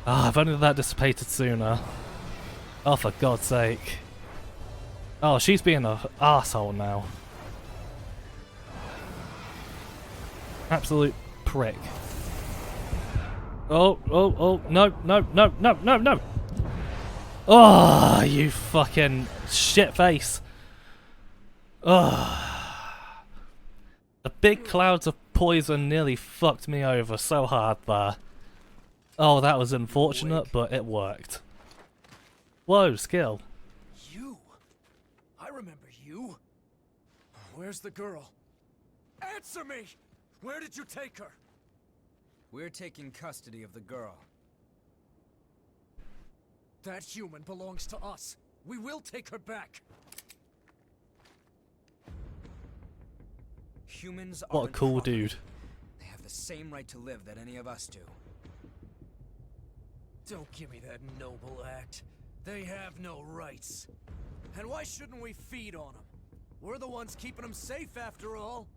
Ah, if only that dissipated sooner. Oh, for God's sake. Oh, she's being an arsehole now. Absolute prick. Oh, no, no, no, no, no, no! Oh, you fucking shit face. Oh. The big clouds of poison nearly fucked me over so hard there. Oh, that was unfortunate, but it worked. Whoa, skill. You? I remember you. Where's the girl? Answer me! Where did you take her? We're taking custody of the girl. That human belongs to us. We will take her back. Humans are What a cool dude. They have the same right to live that any of us do. Don't give me that noble act. They have no rights. And why shouldn't we feed on them? We're the ones keeping them safe after all.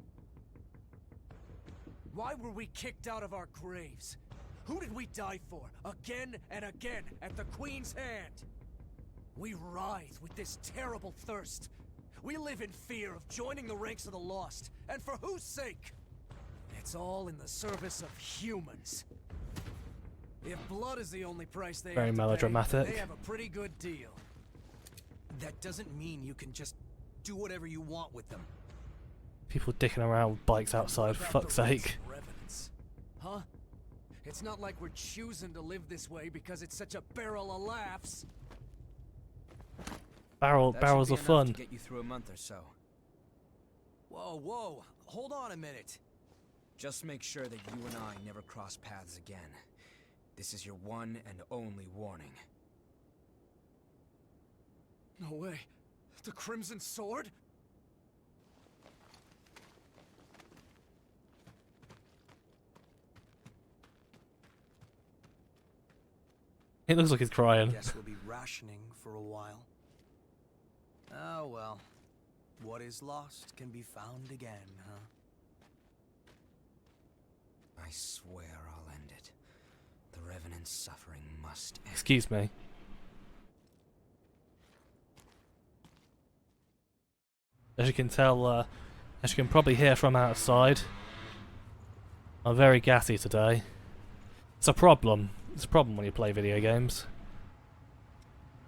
Why were we kicked out of our graves? Who did we die for? Again and again at the Queen's hand. We writhe with this terrible thirst. We live in fear of joining the ranks of the lost. And for whose sake? It's all in the service of humans. If blood is the only price they Very have to melodramatic. pay, they have a pretty good deal. That doesn't mean you can just do whatever you want with them. People dicking around with bikes outside, for fuck's sake. Revenants. Huh? It's not like we're choosing to live this way because it's such a barrel of laughs. Barrels of fun. To get you through a month or so. Whoa. Hold on a minute. Just make sure that you and I never cross paths again. This is your one and only warning. No way. The Crimson Sword? It looks like he's crying. Guess we'll be rationing for a while. Oh well. What is lost can be found again, huh? I swear I'll end it. The Revenant's suffering must end. Excuse me. As you can tell, as you can probably hear from outside, I'm very gassy today. It's a problem. It's a problem when you play video games.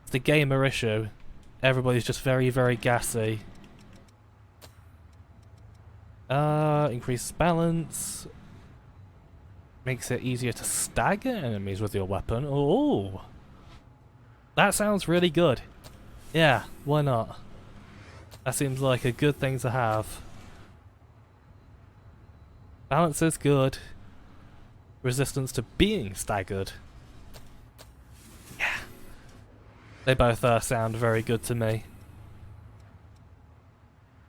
It's the gamer issue. Everybody's just very, very gassy. Increases balance. Makes it easier to stagger enemies with your weapon. Oh, that sounds really good. Yeah, why not? That seems like a good thing to have. Balance is good. Resistance to being staggered. Yeah. They both sound very good to me.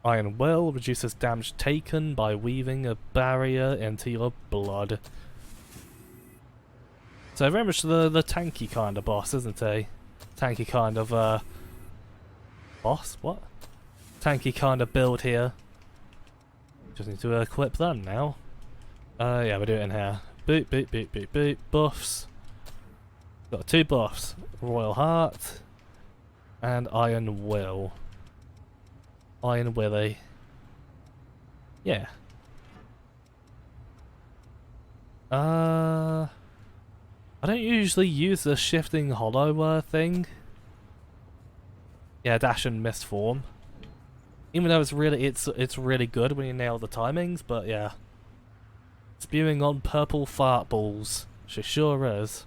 Iron Will reduces damage taken by weaving a barrier into your blood. So very much the tanky kind of boss, isn't he? Tanky kind of boss? What? Tanky kind of build here. Just need to equip them now. Yeah, we'll do it in here. Boop, boop, boop, boop, boop. Buffs. Got 2 buffs. Royal Heart. And Iron Will. Iron Willy. Yeah. I don't usually use the shifting hollow thing. Yeah, dash and mist form. Even though it's really good when you nail the timings, but yeah. Spewing on purple fart balls. She sure is.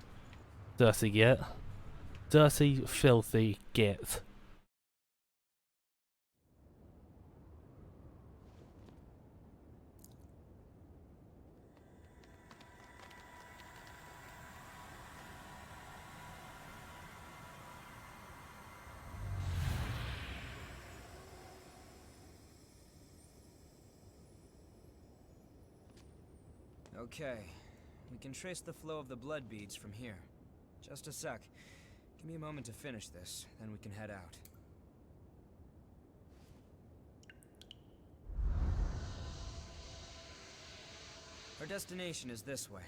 Dirty git. Dirty, filthy git. Okay, we can trace the flow of the blood beads from here. Just a sec. Give me a moment to finish this, then we can head out. Our destination is this way.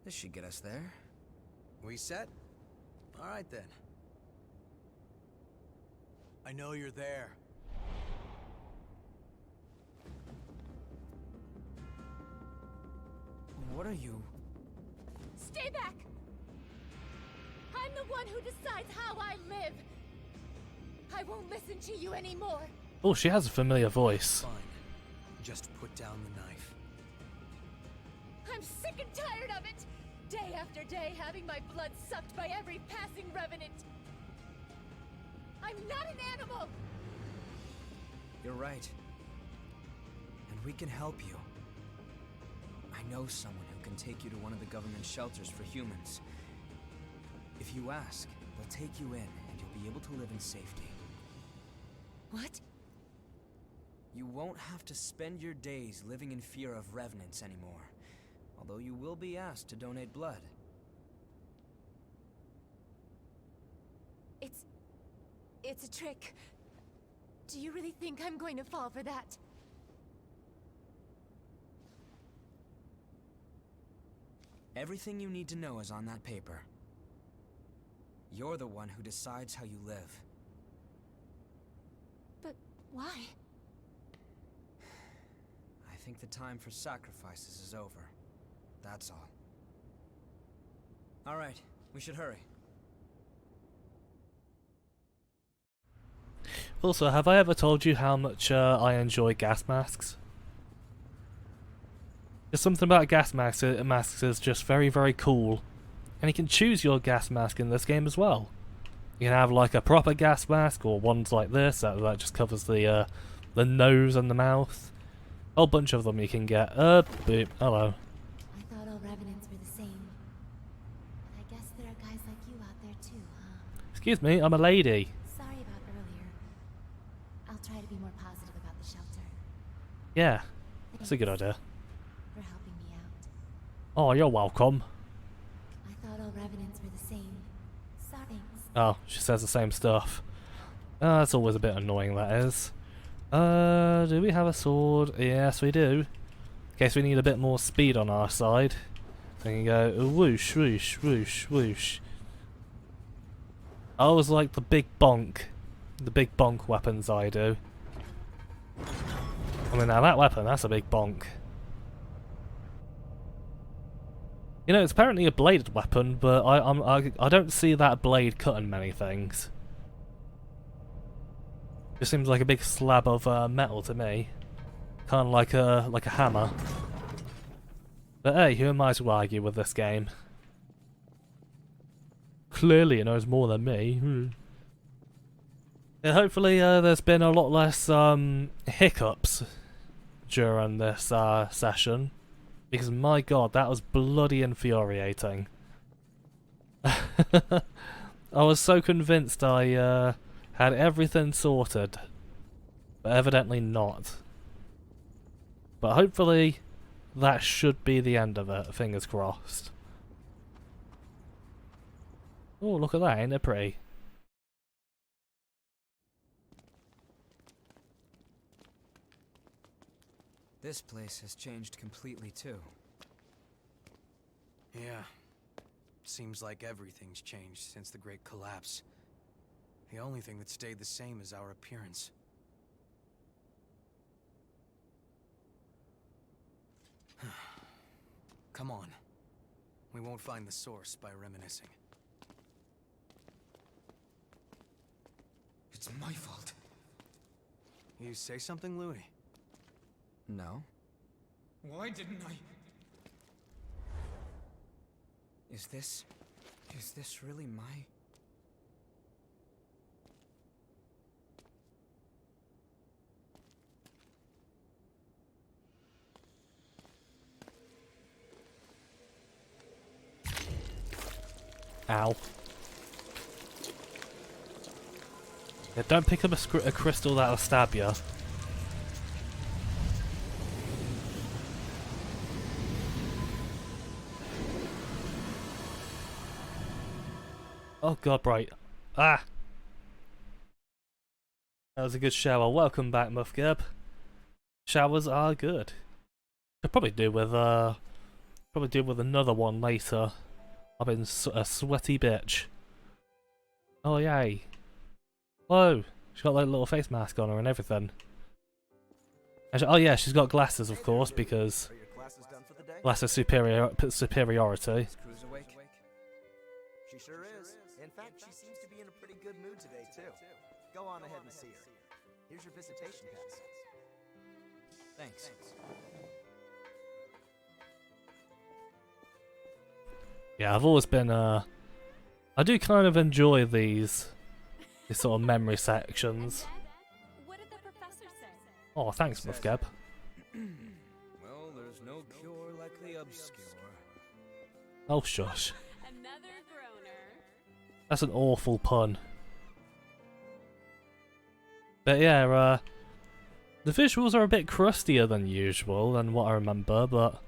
This should get us there. We set? Alright then. I know you're there. What are you? Stay back! I'm the one who decides how I live. I won't listen to you anymore. Oh, she has a familiar voice. Fine. Just put down the knife. I'm sick and tired of it. Day after day having my blood sucked by every passing revenant. I'm not an animal! You're right. And we can help you. I know someone who can take you to one of the government shelters for humans. If you ask, they'll take you in, and you'll be able to live in safety. What? You won't have to spend your days living in fear of revenants anymore, although you will be asked to donate blood. It's a trick. Do you really think I'm going to fall for that? Everything you need to know is on that paper. You're the one who decides how you live. Why? I think the time for sacrifices is over. That's all. Alright, we should hurry. Also, have I ever told you how much I enjoy gas masks? There's something about masks is just very, very cool. And you can choose your gas mask in this game as well. You can have like a proper gas mask, or ones like this that just covers the nose and the mouth. A whole bunch of them you can get. Boop. Hello. I thought all revenants were the same. But I guess there are guys like you out there too, huh? Excuse me, I'm a lady. Sorry about earlier. I'll try to be more positive about the shelter. Yeah, that's a good idea. For helping me out. Oh, you're welcome. I thought all revenants were the same. Sorry. Oh, she says the same stuff. That's always a bit annoying, that is. Do we have a sword? Yes, we do. In case we need a bit more speed on our side. We can go whoosh, whoosh, whoosh, whoosh. I always like the big bonk. The big bonk weapons I do. I mean, now that weapon, that's a big bonk. You know, it's apparently a bladed weapon, but I don't see that blade cutting many things. It seems like a big slab of metal to me, kind of like a hammer. But hey, who am I to argue with this game? Clearly, it knows more than me. Yeah, hopefully, there's been a lot less hiccups during this session. Because my god, that was bloody infuriating. I was so convinced I had everything sorted, but evidently not. But hopefully, that should be the end of it, fingers crossed. Oh, look at that, ain't it pretty? This place has changed completely too. Yeah. Seems like everything's changed since the Great Collapse. The only thing that stayed the same is our appearance. Come on. We won't find the source by reminiscing. It's my fault. You say something, Louis? No. Why didn't I? Is this really my... Ow. Yeah, don't pick up a crystal that'll stab you. Oh god, right. Ah! That was a good shower. Welcome back, Muffgeb. Showers are good. Could probably do with another one later. I've been a sweaty bitch. Oh yay. Whoa! She's got like a little face mask on her and everything. Oh yeah, she's got glasses of course because glasses superiority. Is Cruz awake? She sure is. In fact, she seems to be in a pretty good mood today, too. Go on ahead and see her. Here's your visitation pass. Thanks. Yeah, I've always been I do kind of enjoy these sort of memory sections. What did the professor say? Oh, thanks, Muffgeb. Well, there's no cure like the obscure. Oh, shush. Another groaner. That's an awful pun. But yeah, the visuals are a bit crustier than usual than what I remember, but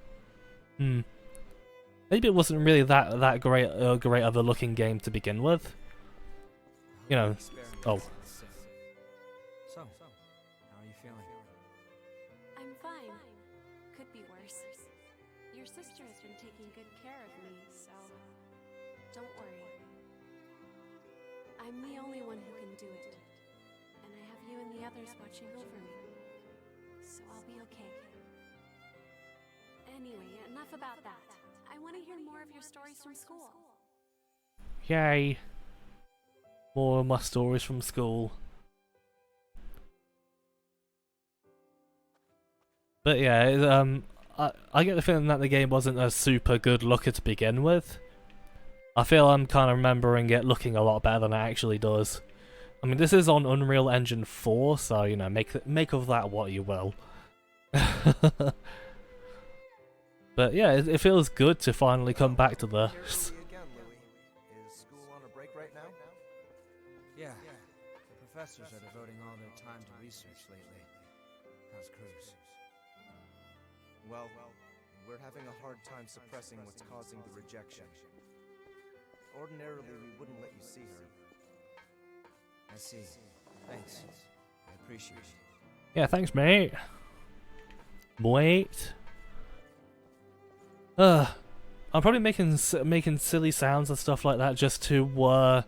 maybe it wasn't really that great of a looking game to begin with. You know. Oh. So, how are you feeling? I'm fine. Could be worse. Your sister has been taking good care of me, so don't worry. I'm the only one who can do it, and I have you and the others watching over me. So I'll be okay. Anyway, enough about that. I want to hear more of your stories from school. Yay! More of my stories from school. But yeah, I get the feeling that the game wasn't a super good looker to begin with. I feel I'm kind of remembering it looking a lot better than it actually does. I mean, this is on Unreal Engine 4, so, you know, make of that what you will. But yeah, it feels good to finally come back to this. Is school on a break right now? Yeah, the professors are devoting all their time to research lately. How's Cruz? Well, we're having a hard time suppressing what's causing the rejection. Ordinarily, we wouldn't let you see her. I see. Thanks. I appreciate it. Yeah, thanks, mate. Wait. I'm probably making silly sounds and stuff like that just to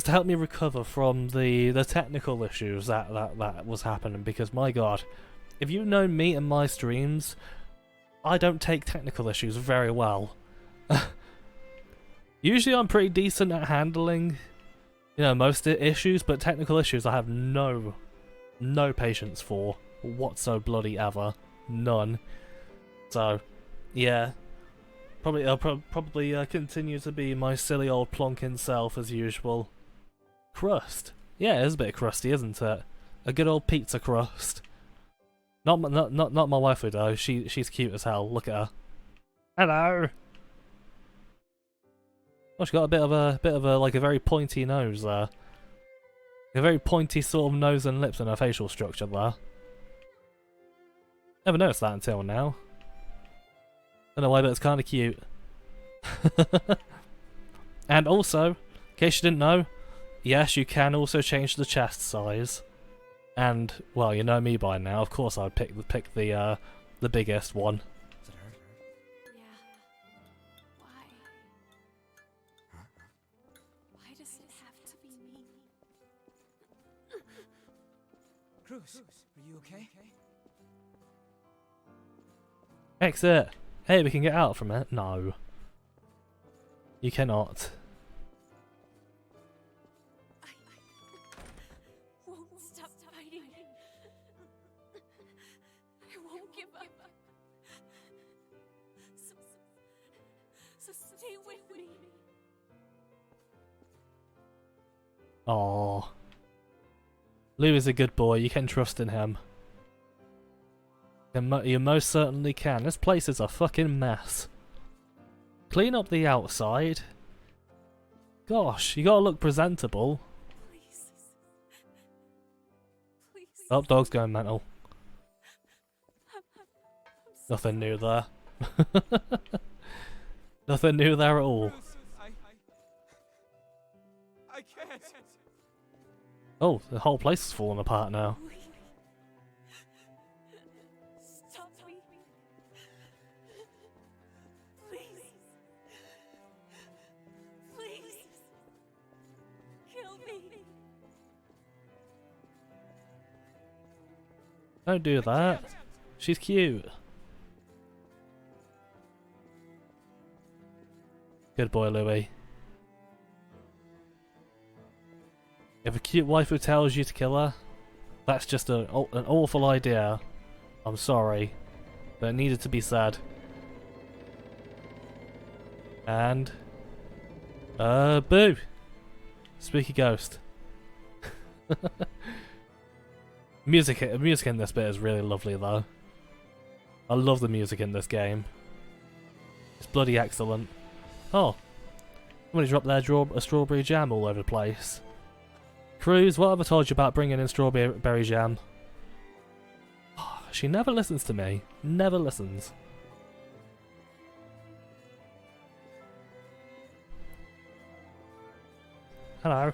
help me recover from the technical issues that was happening, because my god, if you know me and my streams, I don't take technical issues very well. Usually I'm pretty decent at handling, you know, most issues, but technical issues I have no patience for whatsoever. None. So, yeah. I'll probably continue to be my silly old plonking self as usual. Crust. Yeah, it is a bit crusty, isn't it? A good old pizza crust. Not my waifu though. She's cute as hell. Look at her. Hello. Oh, she's got a bit of a like a very pointy nose there. A very pointy sort of nose and lips and her facial structure there. Never noticed that until now. Don't know why, but it's kind of cute. And also, in case you didn't know, yes, you can also change the chest size. And well, you know me by now. Of course, I'd pick the biggest one. Does it hurt? Yeah. Why? Huh? Why does it have to be me? Cruz, are you okay? Exit. Hey, we can get out from it. No, you cannot. I won't stop fighting. I won't give up. So stay with me. Aww. Lou is a good boy. You can trust in him. You most certainly can. This place is a fucking mess. Clean up the outside. Gosh, you gotta look presentable. Please. Please. Oh, dog's going mental. I'm Nothing new there. Nothing new there at all. I can't. Oh, the whole place is falling apart now. Stop me. Please. Please. Kill me. Don't do that. She's cute. Good boy, Louis. If a cute waifu tells you to kill her, that's just an awful idea. I'm sorry, but it needed to be said. And boo! Spooky ghost. Music in this bit is really lovely though. I love the music in this game. It's bloody excellent. Oh, somebody dropped their strawberry jam all over the place. Cruz, what have I told you about bringing in strawberry jam? Oh, she never listens to me. Never listens. Hello.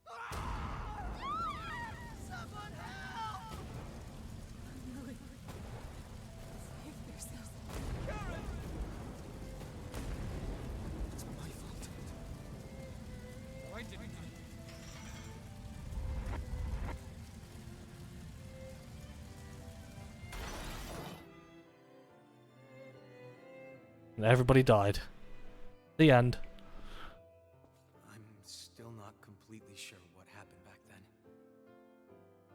What have I done? Someone help! Save yourself. Karen! And everybody died. The end. I'm still not completely sure what happened back then.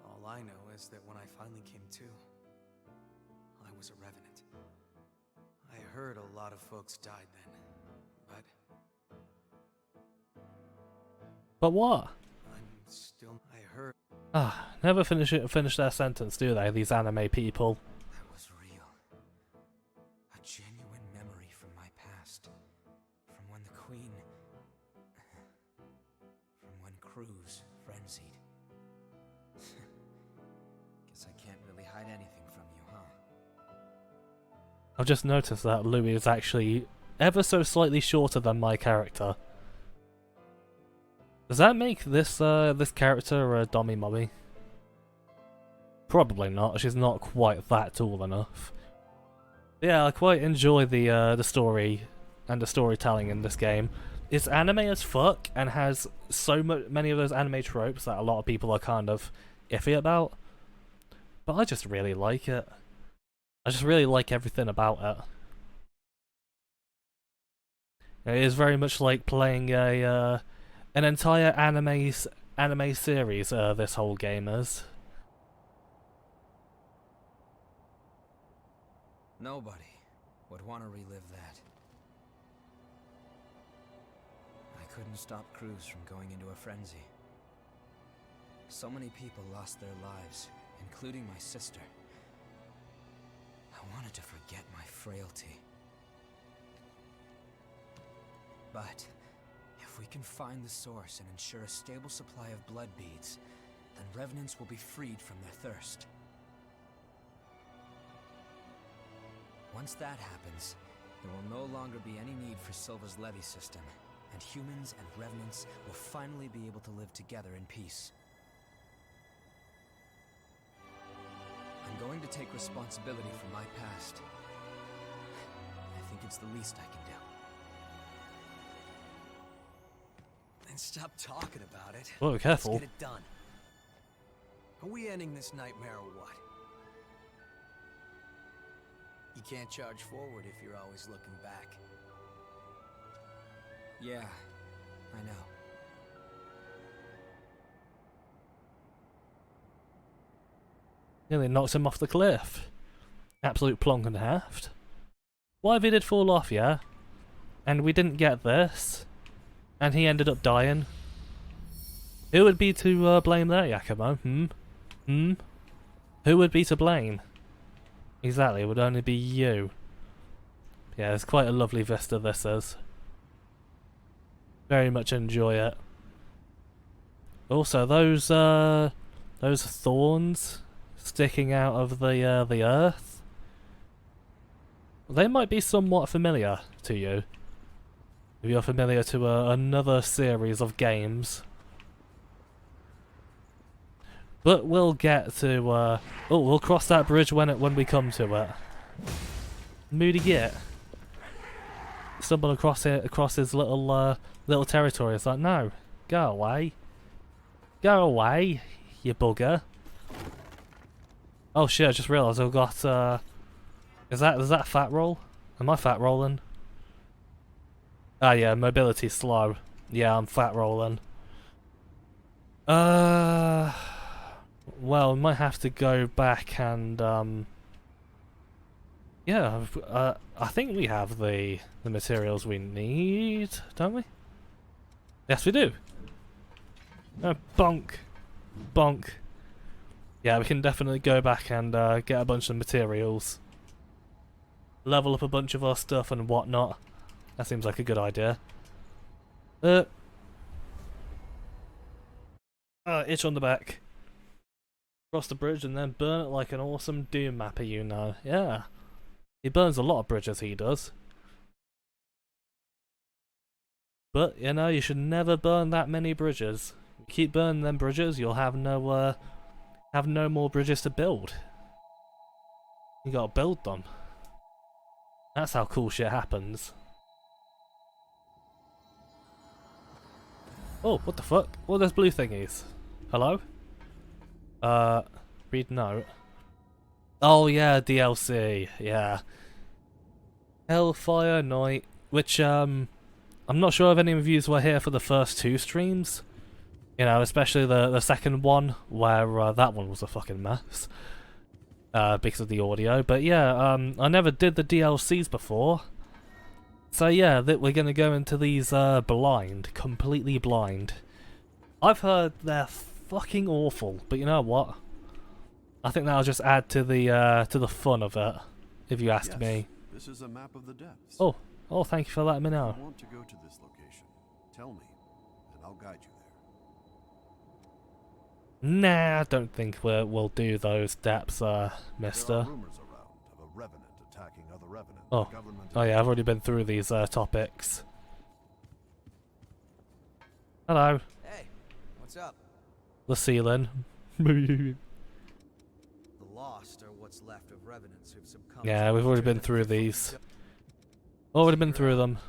All I know is that when I finally came to, I was a revenant. I heard a lot of folks died then, but what? I heard Never finish their sentence, do they, these anime people? That was real. A genuine memory from my past. From when the Queen... from when Cruz frenzied. Guess I can't really hide anything from you, huh? I've just noticed that Louis is actually ever so slightly shorter than my character. Does that make this this character a dummy mummy? Probably not. She's not quite that tall enough. Yeah, I quite enjoy the story and the storytelling in this game. It's anime as fuck and has so many of those anime tropes that a lot of people are kind of iffy about. But I just really like it. I just really like everything about it. It is very much like playing a an entire anime series. This whole game is. Nobody would want to relive that. I couldn't stop Cruz from going into a frenzy. So many people lost their lives, including my sister. I wanted to forget my frailty. But if we can find the source and ensure a stable supply of blood beads, then revenants will be freed from their thirst. Once that happens, there will no longer be any need for Silva's levy system, and humans and revenants will finally be able to live together in peace. I'm going to take responsibility for my past. I think it's the least I can do. Then stop talking about it. Oh, careful. Let's get it done. Are we ending this nightmare or what? You can't charge forward if you're always looking back. Yeah, I know. Nearly knocked him off the cliff. Absolute plonk and halved. What if he did fall off, yeah? And we didn't get this? And he ended up dying? Who would be to blame there, Yakumo? Who would be to blame? Exactly, it would only be you. Yeah, it's quite a lovely vista this is. Very much enjoy it. Also, those thorns sticking out of the earth, they might be somewhat familiar to you. If you're familiar to another series of games. But we'll get to, oh, we'll cross that bridge when we come to it. Moody Git. Stumble across his little territory. It's like, no, go away. Go away, you bugger. Oh shit, I just realised I've got, is that fat roll? Am I fat rolling? Ah yeah, mobility slow. Yeah, I'm fat rolling. Well, we might have to go back and, yeah, I think we have the materials we need, don't we? Yes, we do. Bonk. Bonk. Yeah, we can definitely go back and get a bunch of materials. Level up a bunch of our stuff and whatnot. That seems like a good idea. Itch on the back. Cross the bridge and then burn it like an awesome Doom mapper, you know. Yeah. He burns a lot of bridges, he does. But, you know, you should never burn that many bridges. You keep burning them bridges, you'll have no more bridges to build. You gotta build them. That's how cool shit happens. Oh, what the fuck? What are those blue thingies? Hello? Read note. Oh yeah, DLC, yeah. Hellfire Night, which I'm not sure if any of you were here for the first two streams. You know, especially the second one, where that one was a fucking mess. Because of the audio. But yeah, I never did the DLCs before. So yeah, we're gonna go into these blind, completely blind. I've heard they're fucking awful, but you know what? I think that'll just add to the fun of it, if you ask me. This is a map of the depths. Oh, thank you for letting me know. If you want to go to this location, tell me, and I'll guide you there. Nah, I don't think we'll do those depths, mister. There are rumors around of a revenant attacking other revenants. Oh. Oh yeah, I've already been through these topics. Hello. Hey, what's up? The ceiling. The lost are what's left of revenants who've succumbed. Yeah, to we've already been through these. Already been through them.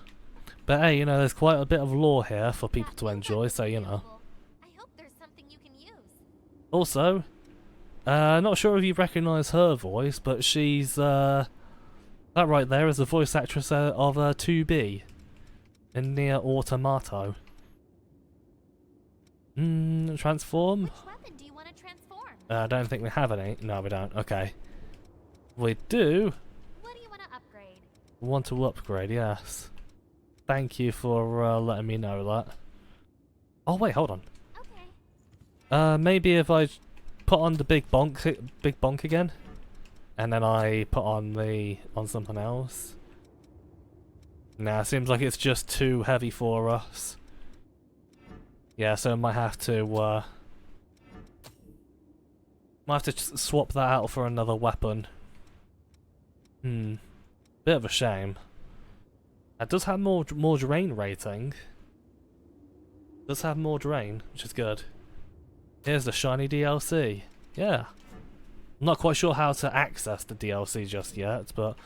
But hey, you know, there's quite a bit of lore here for people to enjoy, so you know. I hope there's something you can use. Also, not sure if you recognise her voice, but she's, that right there is the voice actress of 2B in Nier Automata. Transform? Which weapon do you want to transform? I don't think we have any. No, we don't. Okay. We do What do you want to upgrade? want to upgrade, yes. Thank you for letting me know that. Oh wait, hold on. Okay. Maybe if I put on the big bonk again, and then I put on something else. Nah, seems like it's just too heavy for us. Yeah, so I might have to swap that out for another weapon. Bit of a shame. It does have more drain rating. Does have more drain, which is good. Here's the shiny DLC. Yeah. I'm not quite sure how to access the DLC just yet, but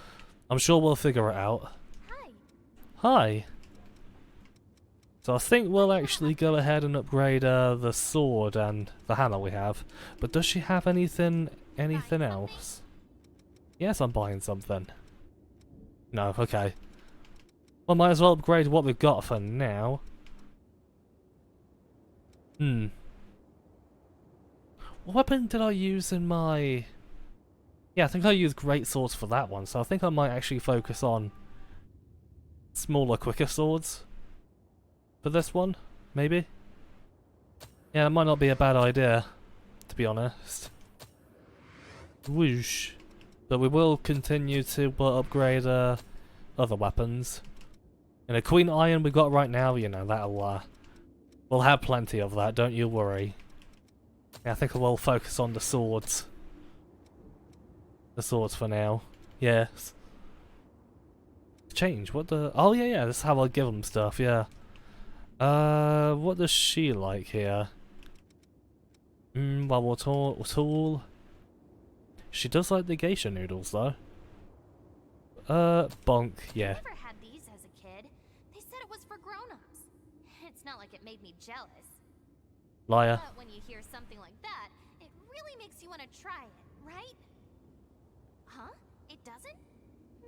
I'm sure we'll figure it out. Hi. Hi. So I think we'll actually go ahead and upgrade the sword and the hammer we have. But does she have anything else? Yes, I'm buying something. No, okay. Well, might as well upgrade what we've got for now. What weapon did I use in my... Yeah, I think I used great swords for that one, so I think I might actually focus on smaller, quicker swords for this one, maybe? Yeah, it might not be a bad idea, to be honest. Whoosh. But we will continue to upgrade other weapons. And a Queen Iron we got right now, you know, that'll we'll have plenty of that, don't you worry. Yeah, I think I will focus on the swords. The swords for now. Yes. Change, what the... Oh yeah, this is how I give them stuff, yeah. What does she like here? Well, tool. She does like the geisha noodles, though. Bonk, yeah. I never had these as a kid. They said it was for grown-ups. It's not like it made me jealous. Liar. But when you hear something like that, it really makes you want to try it, right? Huh? It doesn't?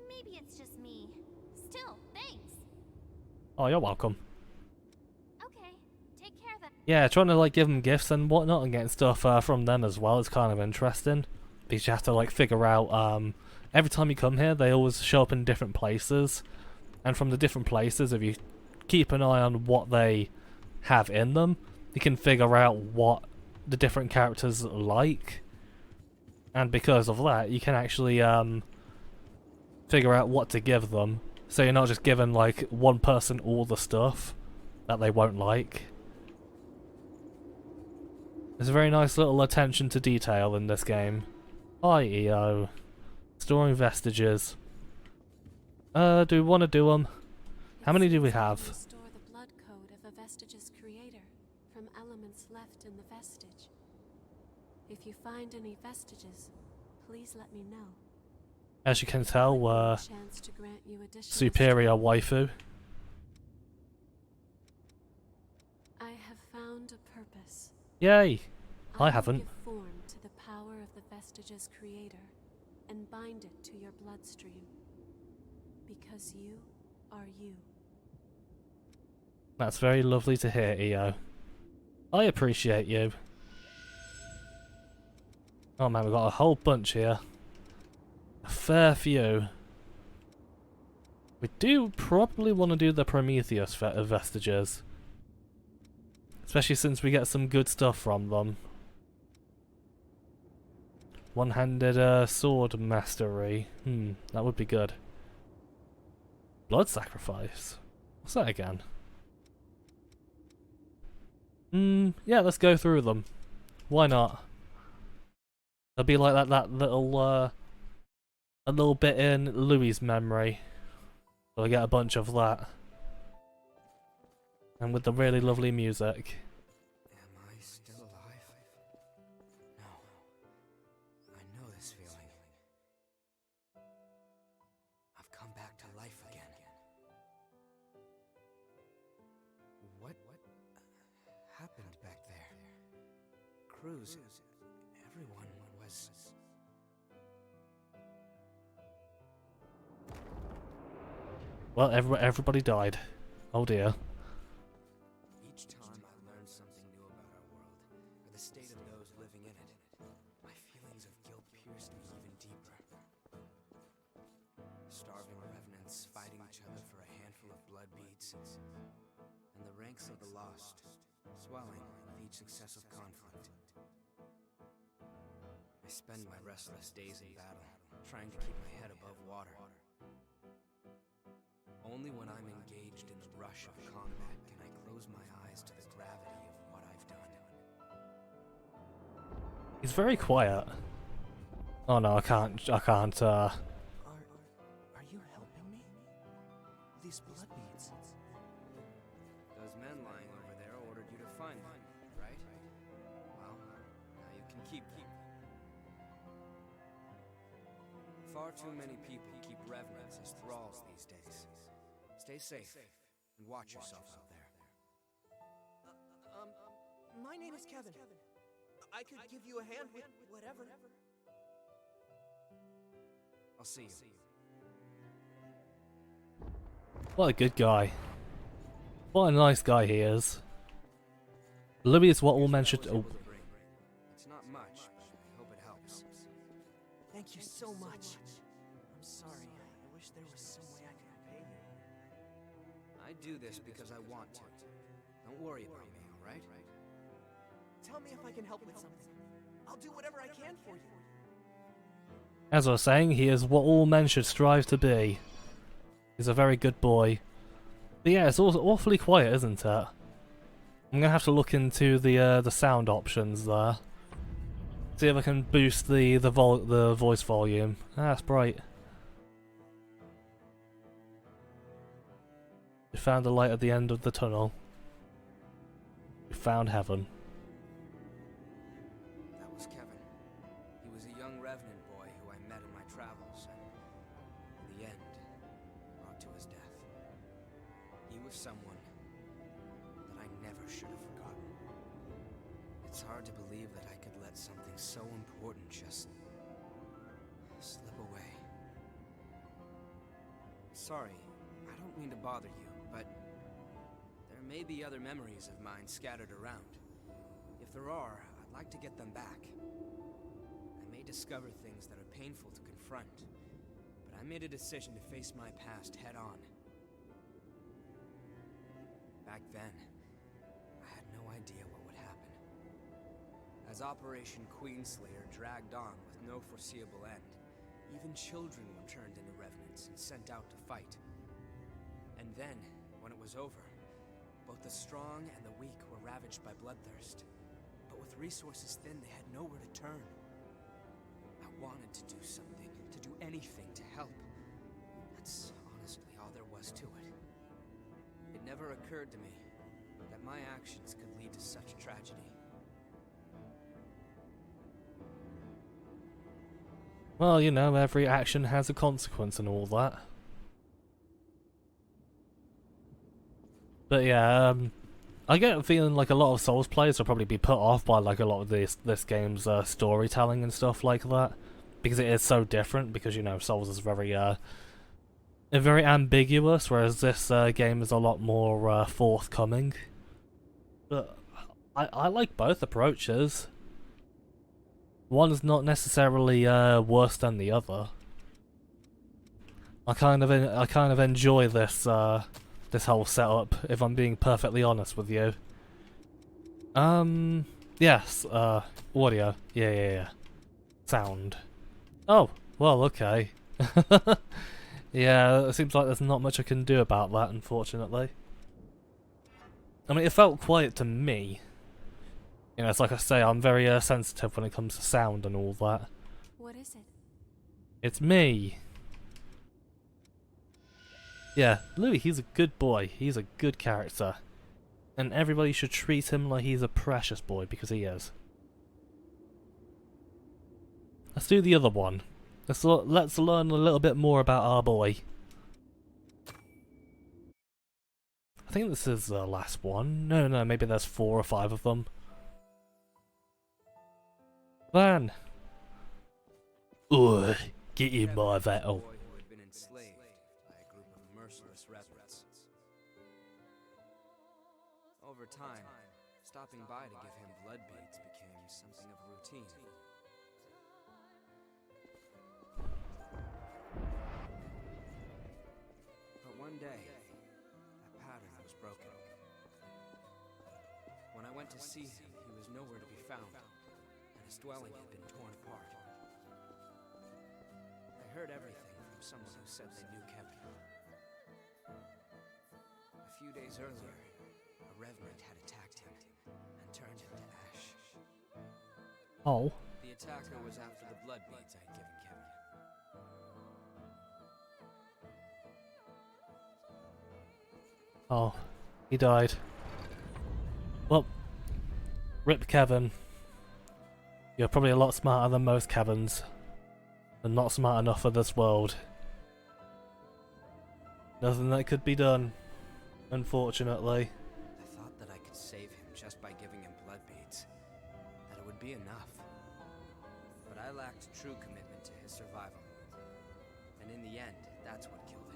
Maybe it's just me. Still, thanks. Oh, you're welcome. Okay, take care then. Yeah, trying to like give them gifts and whatnot and getting stuff from them as well is kind of interesting. Because you have to like figure out, every time you come here they always show up in different places. And from the different places, if you keep an eye on what they have in them, you can figure out what the different characters like. And because of that, you can actually figure out what to give them. So you're not just giving like one person all the stuff that they won't like. There's a very nice little attention to detail in this game. Hi EO. Storing vestiges. Do we want to do them? How many do we have? Restore the blood code of a vestige's creator from elements left in the vestige. If you find any vestiges, please let me know. As you can tell, we're Chance to grant you additional superior waifu. I have found a purpose. Yay! I will haven't. give form to the power of the vestige's creator and bind it to your bloodstream. because you are you. That's very lovely to hear, EO. I appreciate you. Oh man, we've got a whole bunch here. A fair few. We do probably want to do the Prometheus vestiges. Especially since we get some good stuff from them. One-handed sword mastery. That would be good. Blood sacrifice. What's that again? Yeah, let's go through them. Why not? It'll be like that little a little bit in Louis' memory. So I get a bunch of that. And with the really lovely music. Am I still alive? No. I know this feeling. I've come back to life again. What happened back there? Cruz, everyone was... Well, everybody died. Oh dear. Each time I learn something new about our world, or the state of those living in it, my feelings of guilt pierce me even deeper. Starving revenants fighting each other for a handful of blood beads, and the ranks of the lost swelling with each successive conflict. I spend my restless days in battle, trying to keep my head above water. Only when I'm engaged in the rush of combat can I close my eyes to the gravity of what I've done. He's very quiet. Oh no, I can't, Are you helping me? These blood beads. Those men lying over there ordered you to find them, right? Well, now you can keep them. Far too many people keep revenants as thralls these days. Stay safe and watch yourself out there. My name is Kevin. I could give you a hand with whatever. I'll see you. What a good guy. What a nice guy he is. Louis is what all men should... Oh. It's not much, but I hope it helps. Thank you so much. I'm sorry. I wish there was some way I could repay you. I do this because I want to. Don't worry about me, alright? Tell me if I can help with something. I'll do whatever I can for you. As I was saying, he is what all men should strive to be. He's a very good boy. But yeah, it's also awfully quiet, isn't it? I'm gonna have to look into the sound options there. See if I can boost the voice volume. Ah, that's bright. We found the light at the end of the tunnel. We found heaven. That was Kevin. He was a young revenant boy who I met in my travels, and in the end, brought to his death. He was someone that I never should have forgotten. It's hard to believe that I could let something so important just slip away. Sorry, I don't mean to bother you, but there may be other memories of mine scattered around. If there are, I'd like to get them back. I may discover things that are painful to confront, but I made a decision to face my past head on. Back then, I had no idea what would happen. As Operation Queenslayer dragged on with no foreseeable end, even children were turned into revenants and sent out to fight. And then, when it was over, both the strong and the weak were ravaged by bloodthirst. But with resources thin, they had nowhere to turn. I wanted to do something, to do anything to help. That's honestly all there was to it. It never occurred to me that my actions could lead to such tragedy. Well, you know, every action has a consequence and all that. But yeah, I get a feeling like a lot of Souls players will probably be put off by like a lot of this game's storytelling and stuff like that, because it is so different. Because you know, Souls is very very ambiguous, whereas this game is a lot more forthcoming. But I like both approaches. One's not necessarily worse than the other. I kind of enjoy this this whole setup, if I'm being perfectly honest with you. Yes, audio. Yeah. Sound. Oh, well, okay. Yeah, it seems like there's not much I can do about that, unfortunately. I mean, it felt quiet to me. You know, it's like I say, I'm very sensitive when it comes to sound and all that. What is it? It's me. Yeah, Louis, he's a good boy. He's a good character. And everybody should treat him like he's a precious boy, because he is. Let's do the other one. Let's learn a little bit more about our boy. I think this is the last one. No, maybe there's 4 or 5 of them. Van! Ugh, get in my vettel. Boy who had been enslaved by a group of merciless revenants. Over time, stopping by to give him blood beads became something of a routine. But one day, that pattern was broken. When I went to see him, he was nowhere to be found, and his dwelling had been torn apart. I heard everything from someone who said they knew Kevin. A few days earlier, a revenant had attacked him and turned him to ash. Oh. The attacker was after the blood beads I'd given Kevin. Oh. He died. Well. Rip Kevin. You're probably a lot smarter than most Kevins. And not smart enough for this world. Nothing that could be done. Unfortunately. I thought that I could save him just by giving him blood beads. That it would be enough. But I lacked true commitment to his survival. And in the end, that's what killed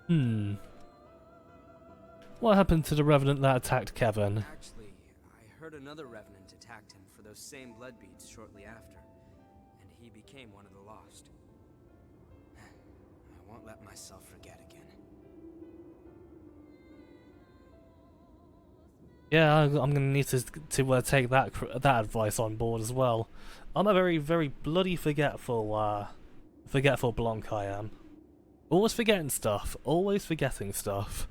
him. What happened to the Revenant that attacked Kevin? Actually, I heard another revenant attacked him for those same blood beads shortly after. And he became one of the lost. I won't let myself forget again. Yeah, I'm gonna need to take that advice on board as well. I'm a very, very bloody forgetful Blanc, I am. Always forgetting stuff. Always forgetting stuff.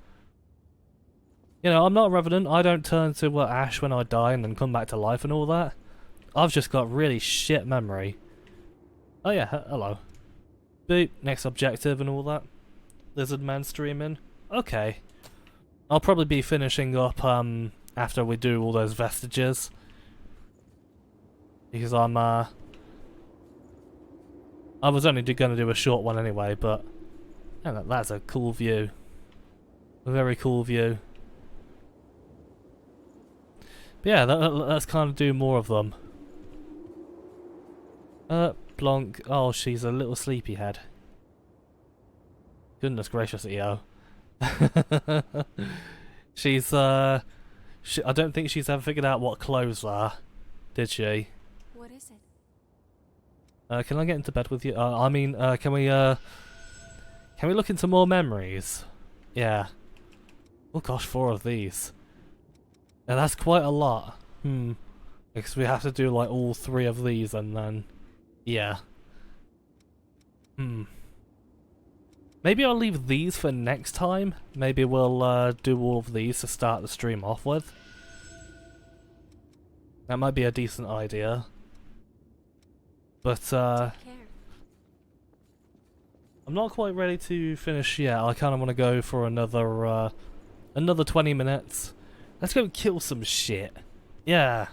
You know, I'm not a Revenant. I don't turn to ash when I die and then come back to life and all that. I've just got really shit memory. Oh yeah, hello. Boop, next objective and all that. Lizard Man streaming. Okay. I'll probably be finishing up after we do all those vestiges. Because I was only going to do a short one anyway, but yeah, that's a cool view. A very cool view. But yeah, let's kind of do more of them. Blanc. Oh, she's a little sleepyhead. Goodness gracious, EO. She's, I don't think she's ever figured out what clothes are, did she? What is it? Can I get into bed with you? Can we look into more memories? Yeah. Oh gosh, 4 of these. Now that's quite a lot. Because we have to do like all 3 of these and then... Yeah. Maybe I'll leave these for next time. Maybe we'll do all of these to start the stream off with. That might be a decent idea. But I'm not quite ready to finish yet. I kind of want to go for another 20 minutes. Let's go kill some shit. Yeah.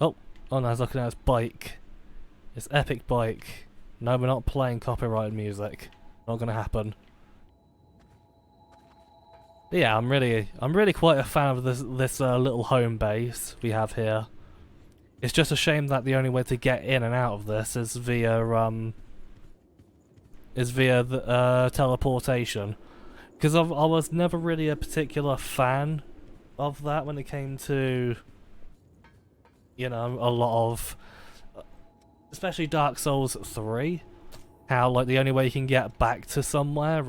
Oh no, I was looking at his bike. His epic bike. No, we're not playing copyrighted music. Not gonna happen. But yeah, I'm really quite a fan of this little home base we have here. It's just a shame that the only way to get in and out of this is via is via the teleportation. Because I was never really a particular fan of that when it came to, you know, a lot of, especially Dark Souls 3, how like the only way you can get back to somewhere,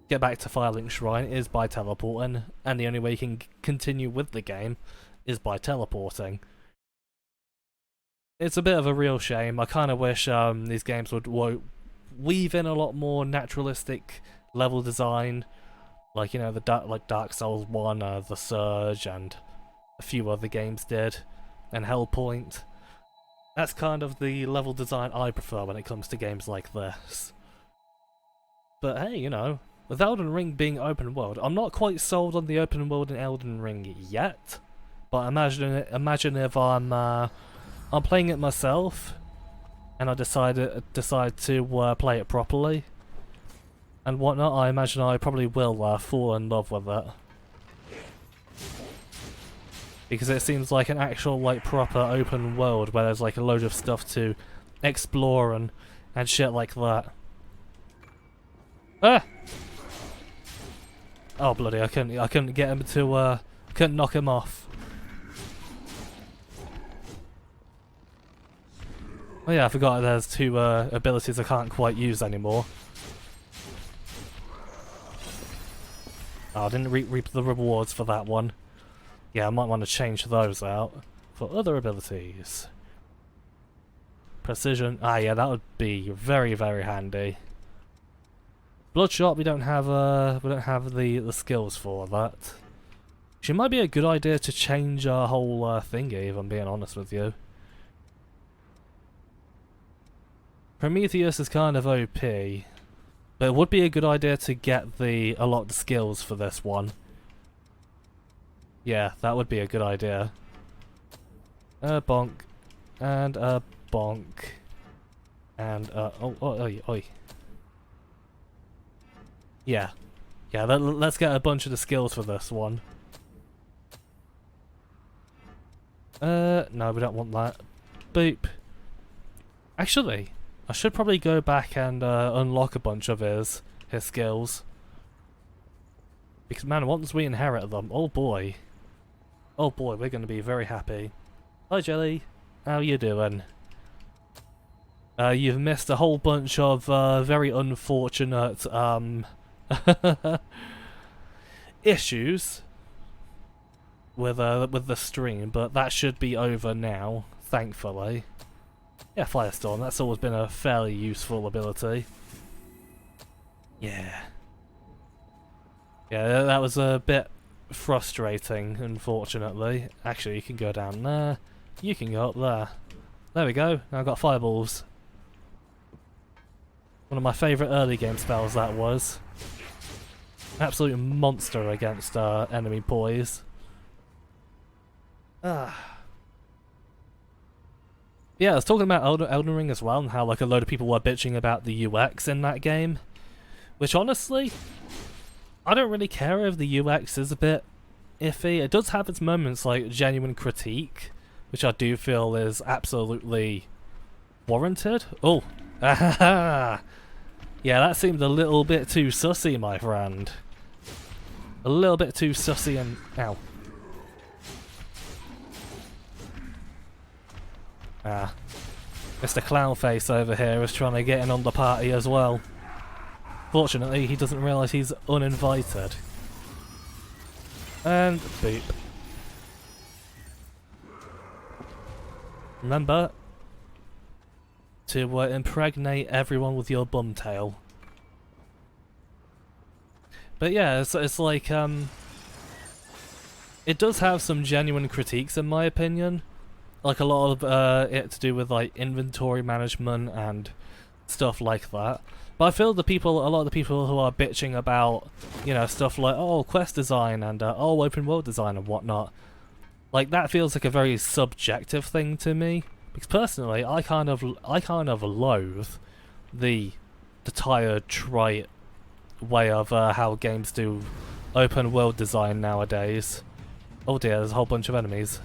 get back to Firelink Shrine is by teleporting, and the only way you can continue with the game is by teleporting. It's a bit of a real shame. I kind of wish these games would weave in a lot more naturalistic level design, like, you know, the Dark Souls 1, The Surge, and a few other games did, and Hellpoint. That's kind of the level design I prefer when it comes to games like this. But hey, you know, with Elden Ring being open world, I'm not quite sold on the open world in Elden Ring yet. But imagine if I'm playing it myself, and I decide to play it properly and whatnot. I imagine I probably will fall in love with it, because it seems like an actual like proper open world where there's like a load of stuff to explore and shit like that. Ah! Oh bloody! I couldn't get him to couldn't knock him off. Oh yeah, I forgot there's two abilities I can't quite use anymore. Oh, I didn't reap the rewards for that one. Yeah, I might want to change those out for other abilities. Precision. Ah, yeah, that would be very, very handy. Bloodshot, we don't have the skills for that. Which might be a good idea to change our whole thingy, if I'm being honest with you. Prometheus is kind of OP, but it would be a good idea to get a lot of the skills for this one. Yeah, that would be a good idea. Bonk, and bonk, and oi. Yeah, let's get a bunch of the skills for this one. No, we don't want that. Boop. Actually, I should probably go back and unlock a bunch of his skills. Because man, once we inherit them, oh boy, we're going to be very happy. Hi Jelly, how you doing? You've missed a whole bunch of very unfortunate issues with the stream, but that should be over now, thankfully. Yeah, Firestorm, that's always been a fairly useful ability. Yeah. Yeah, that was a bit frustrating, unfortunately. Actually, you can go down there. You can go up there. There we go, now I've got fireballs. One of my favourite early game spells that was. Absolute monster against enemy boys. Yeah, I was talking about Elden Ring as well, and how like a load of people were bitching about the UX in that game. Which honestly, I don't really care if the UX is a bit iffy. It does have its moments like genuine critique, which I do feel is absolutely warranted. Oh, yeah, that seemed a little bit too sussy, my friend. A little bit too sussy and... Ow. Ah. Mr. Clownface over here is trying to get in on the party as well. Fortunately, he doesn't realise he's uninvited. And boop. Remember to impregnate everyone with your bum tail. But yeah, it's like, it does have some genuine critiques in my opinion. Like a lot of it to do with like inventory management and stuff like that. But I feel a lot of the people who are bitching about, you know, stuff like, oh, quest design and oh, open world design and whatnot, like that feels like a very subjective thing to me. Because personally, I kind of loathe the tired, trite way of how games do open world design nowadays. Oh dear, there's a whole bunch of enemies.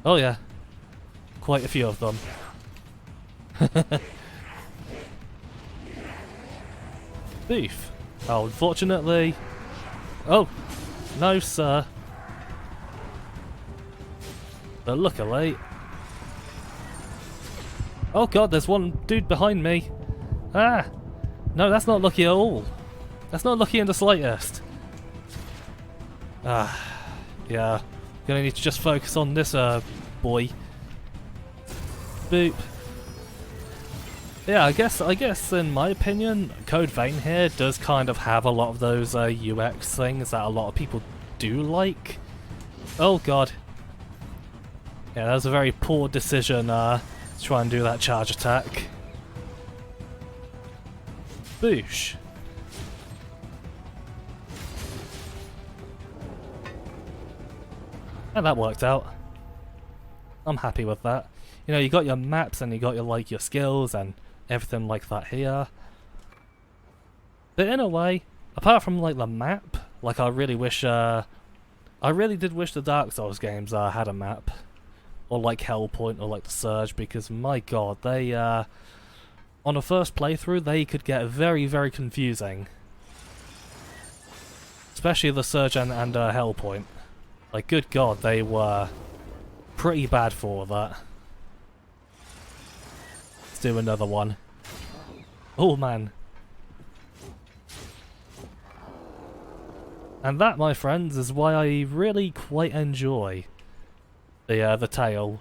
Oh yeah, quite a few of them. Beef. Oh, unfortunately... Oh! No, sir. But luckily... Oh god, there's one dude behind me. Ah! No, that's not lucky at all. That's not lucky in the slightest. Ah, yeah. Gonna need to just focus on this, boy. Boop. Yeah, I guess in my opinion, Code Vein here does kind of have a lot of those UX things that a lot of people do like. Oh god. Yeah, that was a very poor decision to try and do that charge attack. Boosh. And that worked out. I'm happy with that. You know, you got your maps and you got your your skills and everything like that here. But in a way, apart from like the map, like I really did wish the Dark Souls games had a map. Or like Hellpoint or like the Surge, because my god, they on a first playthrough they could get very, very confusing. Especially the Surge and Hellpoint. Like, good god, they were pretty bad for that. Let's do another one. Oh man. And that, my friends, is why I really quite enjoy the tail.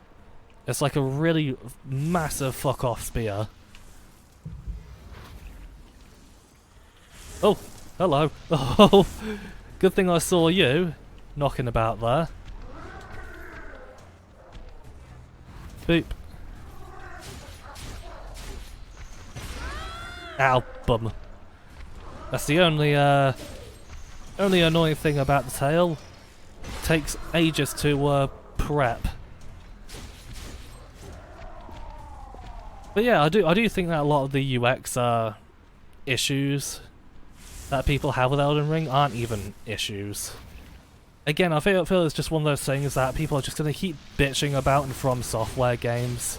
It's like a really massive fuck off spear. Oh, hello. Oh, good thing I saw you knocking about there. Boop. Ow, bum. That's the only annoying thing about the tail. It takes ages to prep. But yeah, I do think that a lot of the UX issues that people have with Elden Ring aren't even issues. Again, I feel it's just one of those things that people are just going to keep bitching about in From Software games.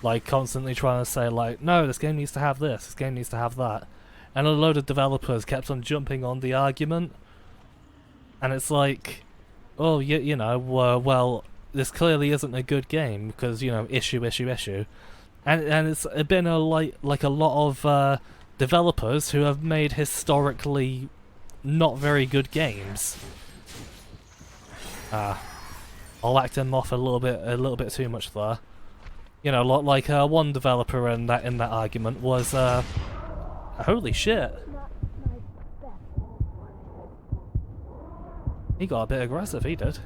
Like, constantly trying to say, like, no, this game needs to have this game needs to have that. And a load of developers kept on jumping on the argument. And it's like, oh, you know, well, this clearly isn't a good game, because, you know, issue. And it's been like a lot of developers who have made historically not very good games. I'll act him off a little bit too much there. You know, like one developer in that argument was holy shit. He got a bit aggressive, he did.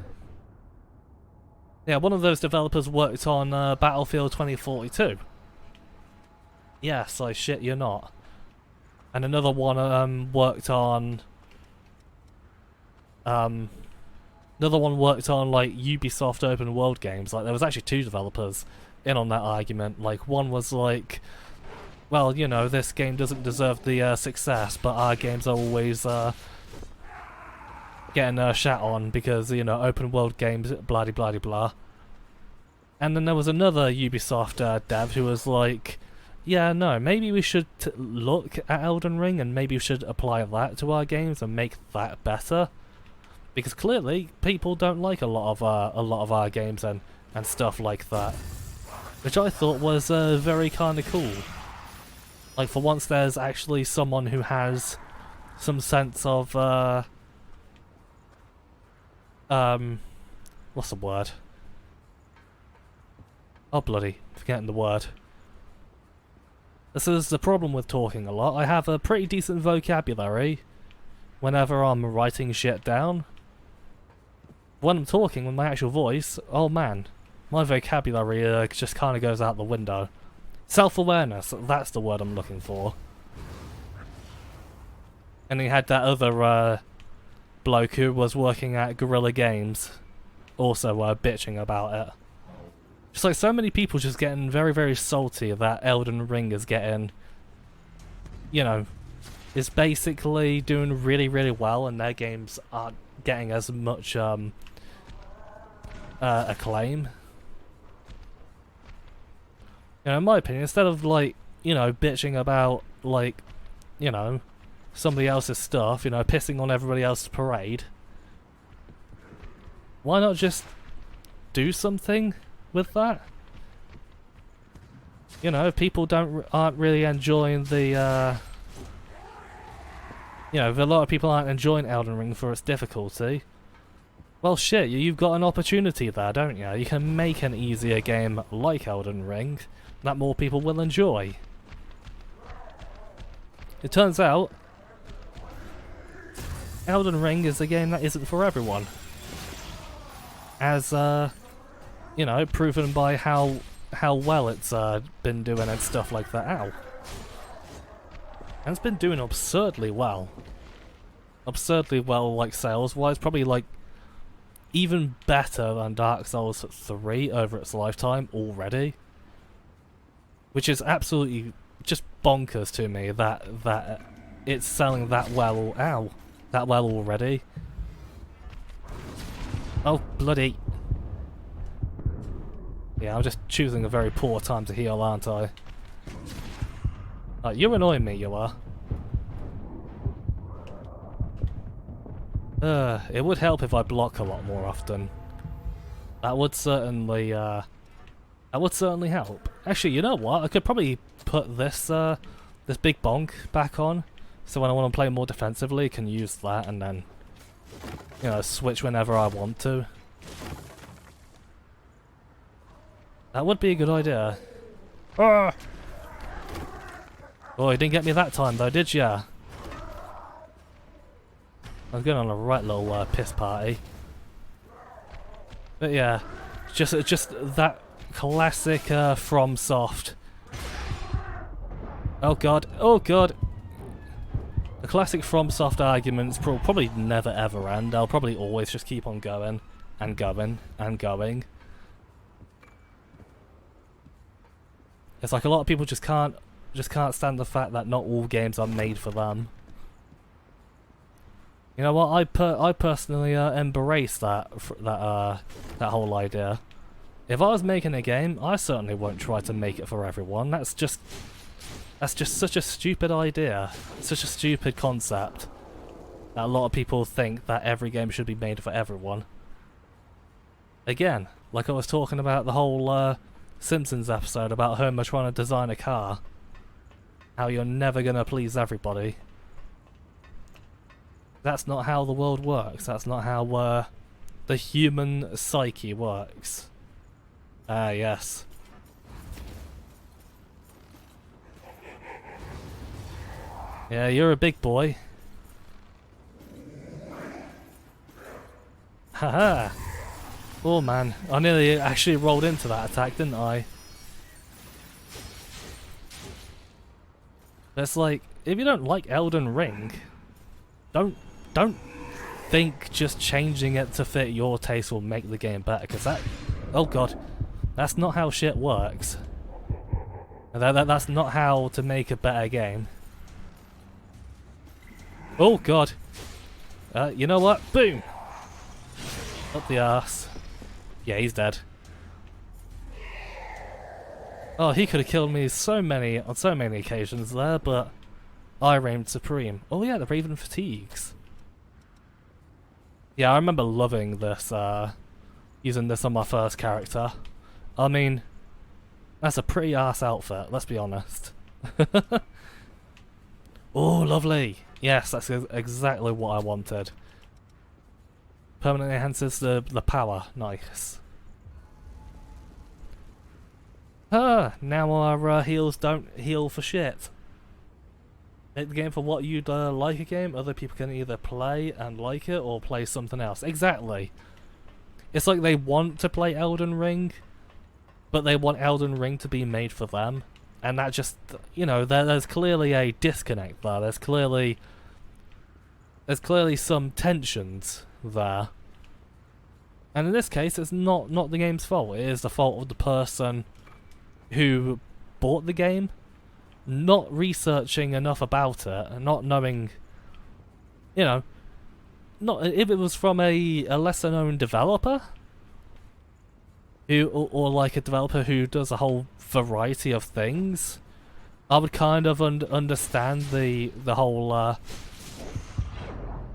Yeah, one of those developers worked on Battlefield 2042. Yes, I shit you not. And another one worked on like Ubisoft open world games. Like, there was actually two developers in on that argument. Like, one was like, well, you know, this game doesn't deserve the success, but our games are always getting shat on because, you know, open world games, blah blah blah blah. And then there was another Ubisoft dev who was like, yeah, no, maybe we should look at Elden Ring and maybe we should apply that to our games and make that better. Because clearly people don't like a lot of our games and stuff like that, which I thought was very kind of cool. Like, for once, there's actually someone who has some sense of what's the word? Oh bloody, forgetting the word. This is the problem with talking a lot. I have a pretty decent vocabulary whenever I'm writing shit down. When I'm talking with my actual voice, oh man, my vocabulary just kind of goes out the window. Self-awareness, that's the word I'm looking for. And he had that other bloke who was working at Guerrilla Games also bitching about it. Just like so many people just getting very, very salty that Elden Ring is getting, you know, is basically doing really, really well and their games aren't getting as much acclaim. You know, in my opinion, instead of, like, you know, bitching about, like, you know, somebody else's stuff, you know, pissing on everybody else's parade. Why not just do something with that? You know, if people aren't really enjoying the, you know, if a lot of people aren't enjoying Elden Ring for its difficulty, well shit, you've got an opportunity there, don't you? You can make an easier game like Elden Ring that more people will enjoy. It turns out, Elden Ring is a game that isn't for everyone. As, you know, proven by how well it's been doing and stuff like that. Ow. And it's been doing absurdly well. Absurdly well, like, sales-wise. Probably, like, even better than Dark Souls 3 over its lifetime already. Which is absolutely just bonkers to me that it's selling that well. Ow. That well already. Oh, bloody. Yeah, I'm just choosing a very poor time to heal, aren't I? You're annoying me, you are. It would help if I block a lot more often. That would certainly help. Actually, you know what? I could probably put this this big bonk back on, so when I want to play more defensively, I can use that and then, you know, switch whenever I want to. That would be a good idea. Ah! Oh, you didn't get me that time though, did ya? I was going on a right little piss party. But yeah, just that classic FromSoft. Oh god, oh god! The classic FromSoft arguments probably never ever end. I'll probably always just keep on going and going and going. It's like a lot of people just can't stand the fact that not all games are made for them. You know what? I personally embrace that whole idea. If I was making a game, I certainly won't try to make it for everyone. That's just such a stupid idea, such a stupid concept. That a lot of people think that every game should be made for everyone. Again, like I was talking about the whole Simpsons episode about Homer trying to design a car. How you're never gonna please everybody. That's not how the world works. That's not how the human psyche works. Ah, yes. Yeah, you're a big boy. Haha! Oh man, I nearly actually rolled into that attack, didn't I? It's like, if you don't like Elden Ring, don't think just changing it to fit your taste will make the game better, because that... Oh god. That's not how shit works. That's not how to make a better game. Oh god. You know what? Boom! Up the arse. Yeah, he's dead. Oh, he could have killed me on so many occasions there, but I reigned supreme. Oh yeah, the Raven Fatigues. Yeah, I remember loving this, using this on my first character. I mean, that's a pretty ass outfit, let's be honest. Oh, lovely! Yes, that's exactly what I wanted. Permanently enhances the power. Nice. Now our heals don't heal for shit. Make the game for what you'd like a game. Other people can either play and like it or play something else. Exactly. It's like they want to play Elden Ring, but they want Elden Ring to be made for them. And that just, you know, there's clearly a disconnect there. There's clearly some tensions there. And in this case, it's not the game's fault. It is the fault of the person who bought the game, not researching enough about it, and not knowing, you know, not if it was from a lesser known developer, who or like a developer who does a whole variety of things, I would kind of understand the whole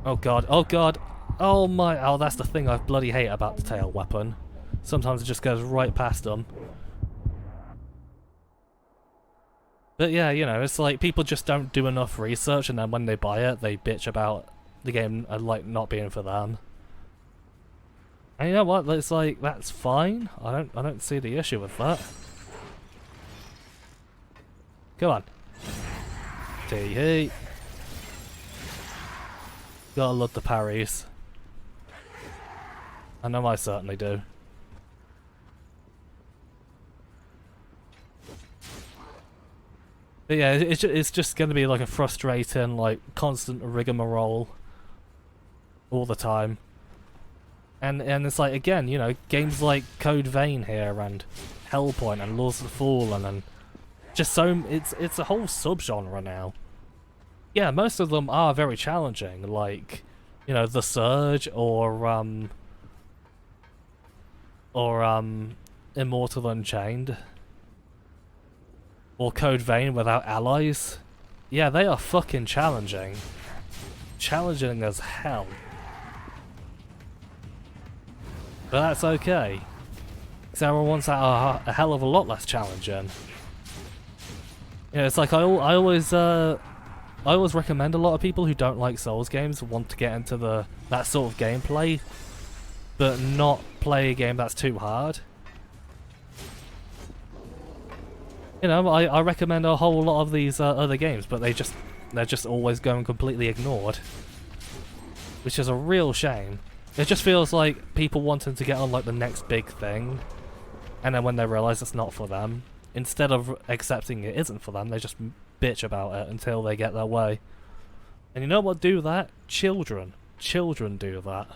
oh god, oh god, oh my, oh that's the thing I bloody hate about the tail weapon. Sometimes it just goes right past them. But yeah, you know, it's like people just don't do enough research, and then when they buy it, they bitch about the game like not being for them. And you know what? It's like that's fine. I don't see the issue with that. Come on. Tee-hee. Gotta love the parries. I know I certainly do. But yeah, it's just gonna be like a frustrating, like, constant rigmarole all the time. And it's like, again, you know, games like Code Vein here and Hellpoint and Lords of the Fallen and just so it's a whole subgenre now. Yeah, most of them are very challenging, like, you know, The Surge or Immortal Unchained or Code Vein without allies. Yeah, they are fucking challenging. Challenging as hell. But that's okay. Because there are ones that are a hell of a lot less challenging. Yeah, it's like I always recommend a lot of people who don't like Souls games want to get into that sort of gameplay, but not play a game that's too hard. You know, I recommend a whole lot of these other games, but they're just always going completely ignored, which is a real shame. It just feels like people wanting to get on like the next big thing, and then when they realise it's not for them, instead of accepting it isn't for them, they just bitch about it until they get their way. And you know what do that? Children. Children do that.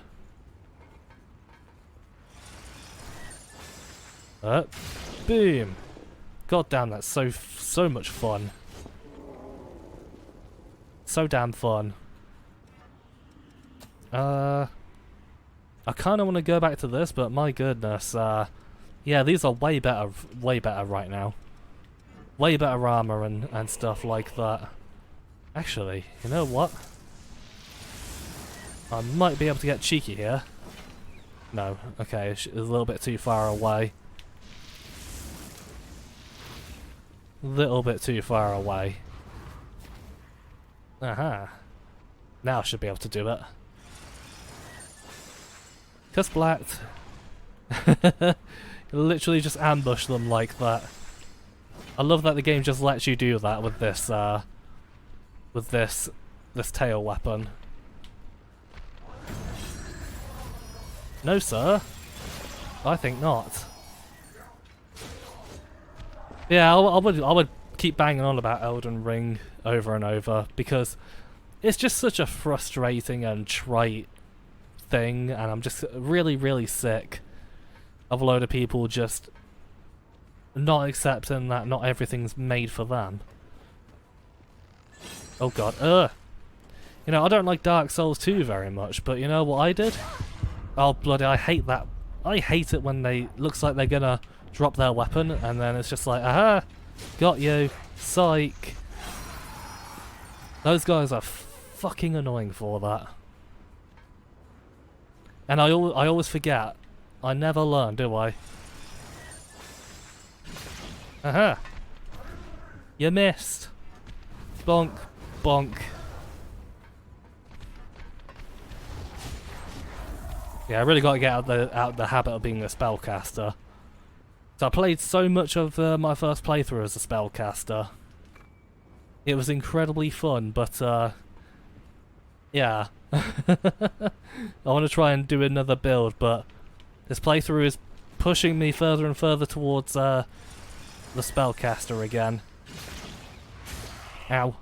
Boom. God damn, that's so much fun. So damn fun. I kind of want to go back to this, but my goodness, yeah, these are way better right now. Way better armor and stuff like that. Actually, you know what? I might be able to get cheeky here. No, okay, it's a little bit too far away. Little bit too far away. Aha. Now I should be able to do it. Cuss blacked. Literally just ambush them like that. I love that the game just lets you do that with this tail weapon. No, sir. I think not. Yeah, I would keep banging on about Elden Ring over and over because it's just such a frustrating and trite thing, and I'm just really, really sick of a load of people just not accepting that not everything's made for them. Oh god, you know, I don't like Dark Souls 2 very much, but you know what I did? Oh bloody, I hate that. I hate it when they looks like they're gonna drop their weapon and then it's just like, aha, got you, psych. Those guys are fucking annoying for that. And I always forget. I never learn, do I? Aha! You missed! Bonk, bonk. Yeah, I really got to get out of the habit of being a spellcaster. So I played so much of my first playthrough as a spellcaster. It was incredibly fun, but yeah. I want to try and do another build, but this playthrough is pushing me further and further towards the spellcaster again. Ow.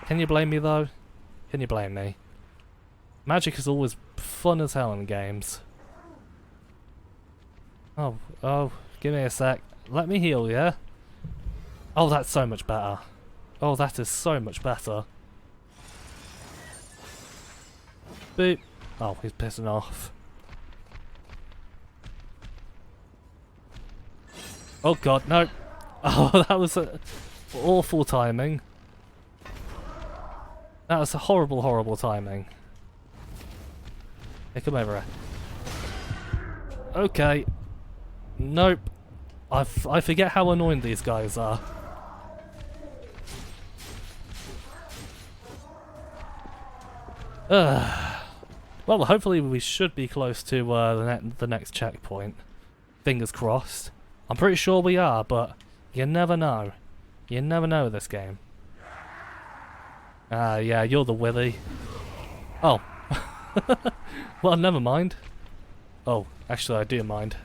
Can you blame me though? Can you blame me? Magic is always fun as hell in games. Oh, give me a sec. Let me heal, yeah? Oh, that's so much better. Oh, that is so much better. Boop. Oh, he's pissing off. Oh god, no. Oh, that was awful timing. That was a horrible, horrible timing. Hey, come over here. Okay. Nope. I forget how annoying these guys are. Well, hopefully we should be close to the next checkpoint. Fingers crossed. I'm pretty sure we are, but you never know. You never know with this game. Yeah, you're the Willy. Oh. Well, never mind. Oh, actually I do mind.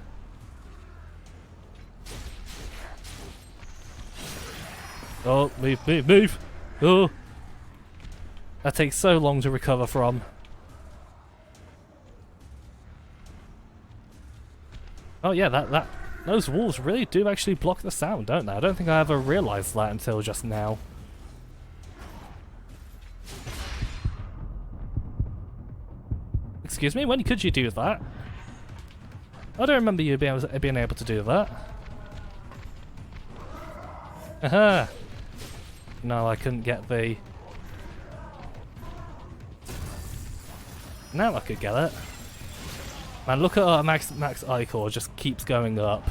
Oh, move, move, move! Oh! That takes so long to recover from. Oh yeah, those walls really do actually block the sound, don't they? I don't think I ever realised that until just now. Excuse me, when could you do that? I don't remember you being able to do that. Aha! No, I couldn't get the... Now I could get it. Man, look at our max I-core, just keeps going up.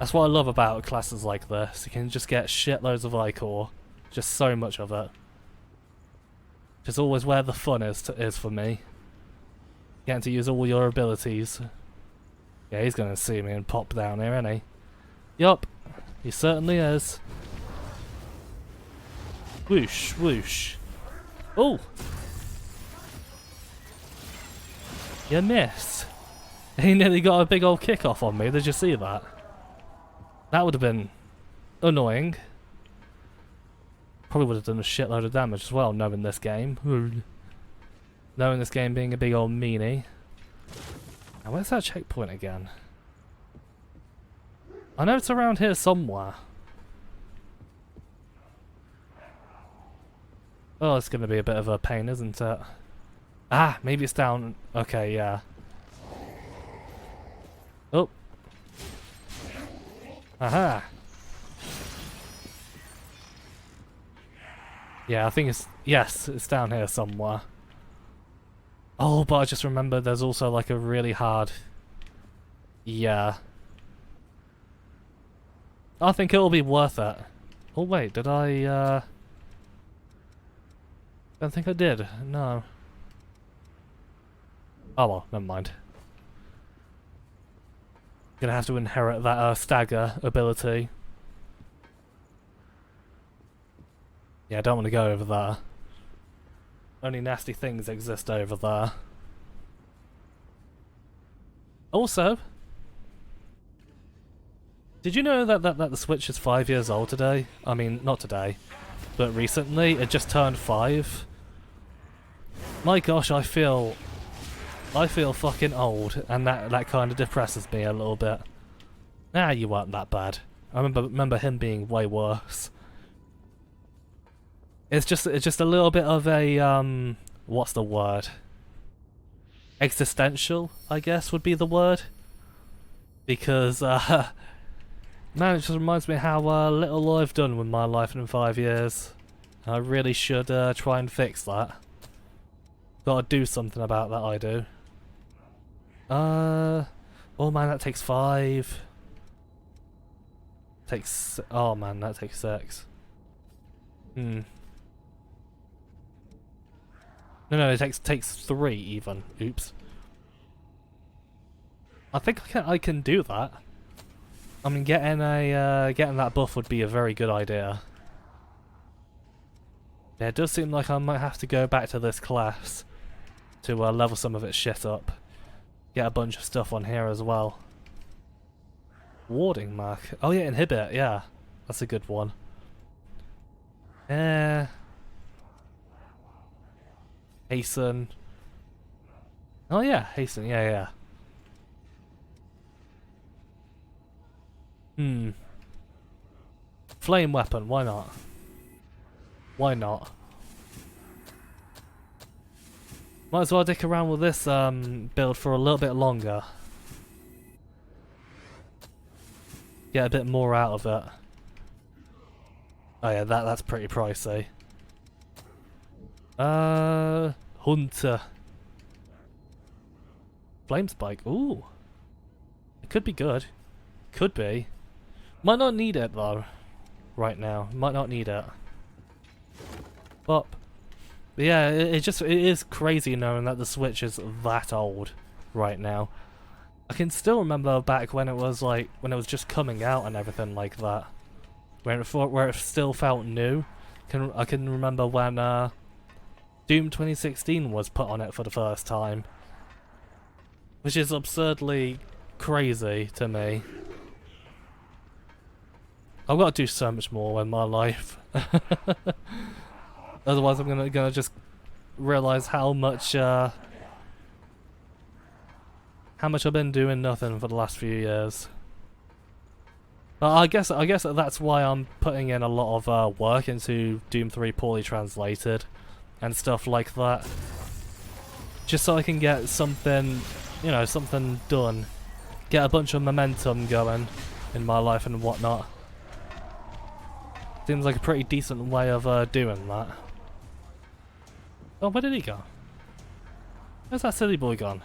That's what I love about classes like this. You can just get shitloads of I-core. Just so much of it. Which is always where the fun is for me. Getting to use all your abilities. Yeah, he's gonna see me and pop down here, isn't he? Yup, he certainly is. Whoosh, whoosh. Oh! You missed. He nearly got a big old kick off on me. Did you see that? That would have been annoying. Probably would have done a shitload of damage as well, knowing this game. Knowing this game being a big old meanie. Now, where's that checkpoint again? I know it's around here somewhere. Oh, it's going to be a bit of a pain, isn't it? Ah, maybe it's down. Okay, yeah. Oh. Aha. Yeah, I think it's... Yes, it's down here somewhere. Oh, but I just remembered there's also like a really hard... Yeah. I think it'll be worth it. Oh wait, did I don't think I did, no. Oh well, never mind. Gonna have to inherit that stagger ability. Yeah, I don't want to go over there. Only nasty things exist over there. Also, did you know that the Switch is 5 years old today? I mean, not today, but recently. It just turned 5. My gosh, I feel fucking old, and that kind of depresses me a little bit. Nah, you weren't that bad. I remember him being way worse. It's just a little bit of a what's the word? Existential, I guess would be the word. Because man, it just reminds me how little I've done with my life in 5 years. I really should try and fix that. Gotta do something about that, I do. Oh man, that takes 5. Oh man, that takes 6. No, it takes 3 even. Oops. I think I can do that. I mean, getting that buff would be a very good idea. Yeah, it does seem like I might have to go back to this class to level some of its shit up. Get a bunch of stuff on here as well. Warding mark. Oh yeah, inhibit. Yeah, that's a good one. Hasten. Oh yeah, hasten. Yeah. Flame weapon. Why not? Why not? Might as well dick around with this build for a little bit longer. get a bit more out of it. Oh yeah, that's pretty pricey. Hunter. Flame spike. Ooh. It could be good. Could be. Might not need it though. Right now. Might not need it. But yeah, it is crazy knowing that the Switch is that old right now. I can still remember back when it was like when it was just coming out and everything like that. Where it still felt new. I can remember when Doom 2016 was put on it for the first time. Which is absurdly crazy to me. I've got to do so much more in my life. Otherwise I'm gonna just realise how much I've been doing nothing for the last few years. But I guess that's why I'm putting in a lot of work into Doom 3 Poorly Translated and stuff like that. Just so I can get something, you know, something done. Get a bunch of momentum going in my life and whatnot. Seems like a pretty decent way of doing that. Oh, where did he go? Where's that silly boy gone?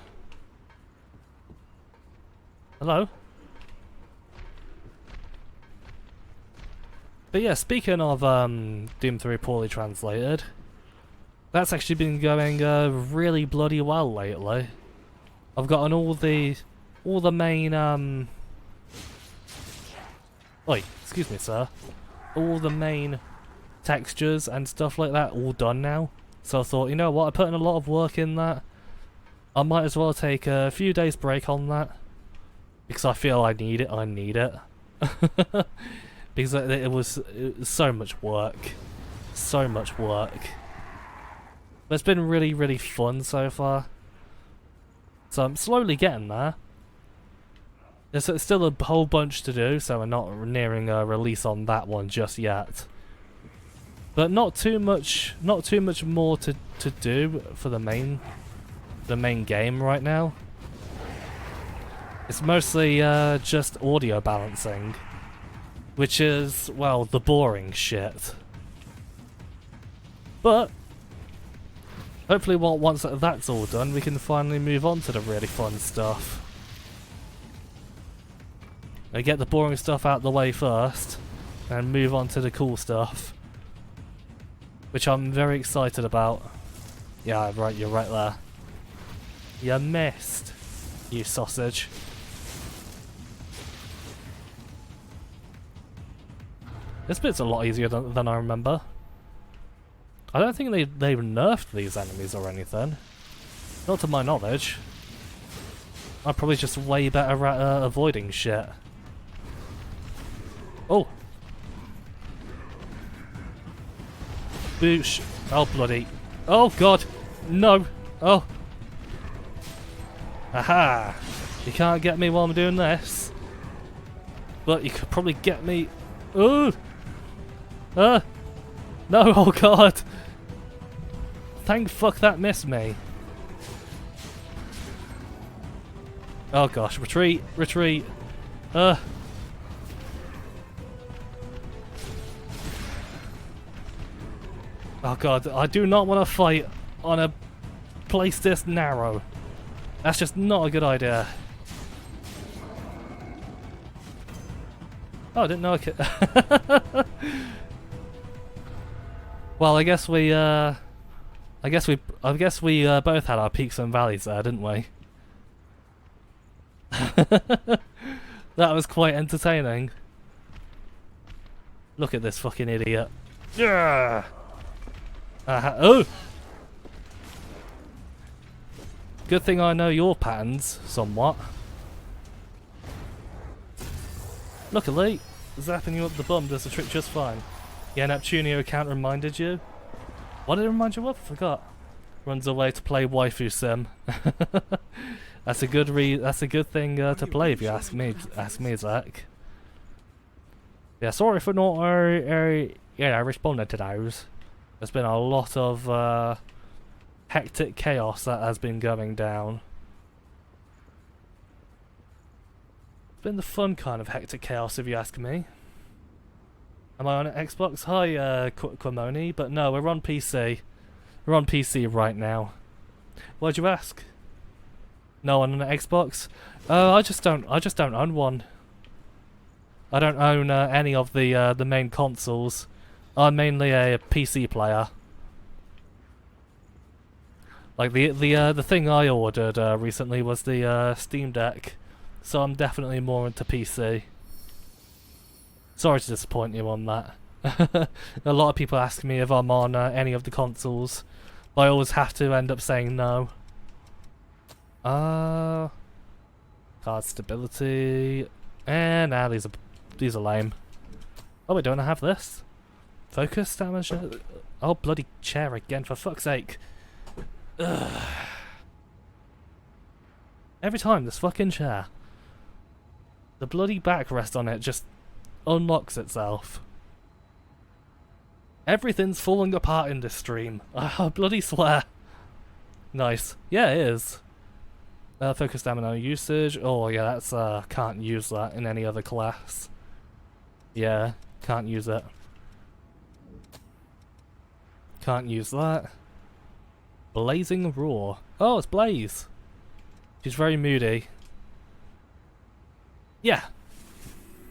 Hello? But yeah, speaking of Doom 3 Poorly Translated, that's actually been going really bloody well lately. I've gotten all the main oi, excuse me sir. All the main textures and stuff like that all done now. So I thought, you know what, I put in a lot of work in that. I might as well take a few days break on that. Because I feel I need it, Because it was so much work. So much work. But it's been really, really fun so far. So I'm slowly getting there. There's still a whole bunch to do, so we're not nearing a release on that one just yet. But not too much more to do for the main game right now. It's mostly just audio balancing, which is, well, the boring shit. But hopefully once that's all done, we can finally move on to the really fun stuff. I get the boring stuff out of the way first, and move on to the cool stuff. Which I'm very excited about. Yeah, right, you're right there. You missed, you sausage. This bit's a lot easier than I remember. I don't think they've nerfed these enemies or anything. Not to my knowledge. I'm probably just way better at avoiding shit. Oh! Boosh! Oh bloody! Oh god! No! Oh! Aha! You can't get me while I'm doing this. But you could probably get me... Ooh! No! Oh god! Thank fuck that missed me. Oh gosh, retreat! Retreat! Oh god, I do not want to fight on a place this narrow. That's just not a good idea. Oh, I didn't know I could. Well, I guess we both had our peaks and valleys there, didn't we? That was quite entertaining. Look at this fucking idiot. Yeah. Oh! Good thing I know your patterns, somewhat. Luckily, zapping you up the bum does the trick just fine. Yeah, Neptunio account reminded you? What did it remind you of? I forgot. Runs away to play waifu sim. That's a good thing to play if you ask me, Zach. Yeah, sorry for not responding to those. There's been a lot of hectic chaos that has been going down. It's been the fun kind of hectic chaos, if you ask me. Am I on Xbox? Hi, Quimoni, but no, we're on PC. We're on PC right now. Why'd you ask? No one on an Xbox? I just don't own one. I don't own any of the main consoles. I'm mainly a PC player. Like the thing I ordered recently was the Steam Deck, so I'm definitely more into PC. Sorry to disappoint you on that. A lot of people ask me if I'm on any of the consoles, but I always have to end up saying no. Card stability, and nah, these are lame. Oh wait, don't I have this? Focus damage. Oh bloody chair again! For fuck's sake! Ugh. Every time this fucking chair, the bloody backrest on it just unlocks itself. Everything's falling apart in this stream. I bloody swear. Nice. Yeah, it is. Focus stamina usage. Oh yeah, that's can't use that in any other class. Yeah, can't use it. Can't use that. Blazing Roar. Oh, it's Blaze. She's very moody. Yeah.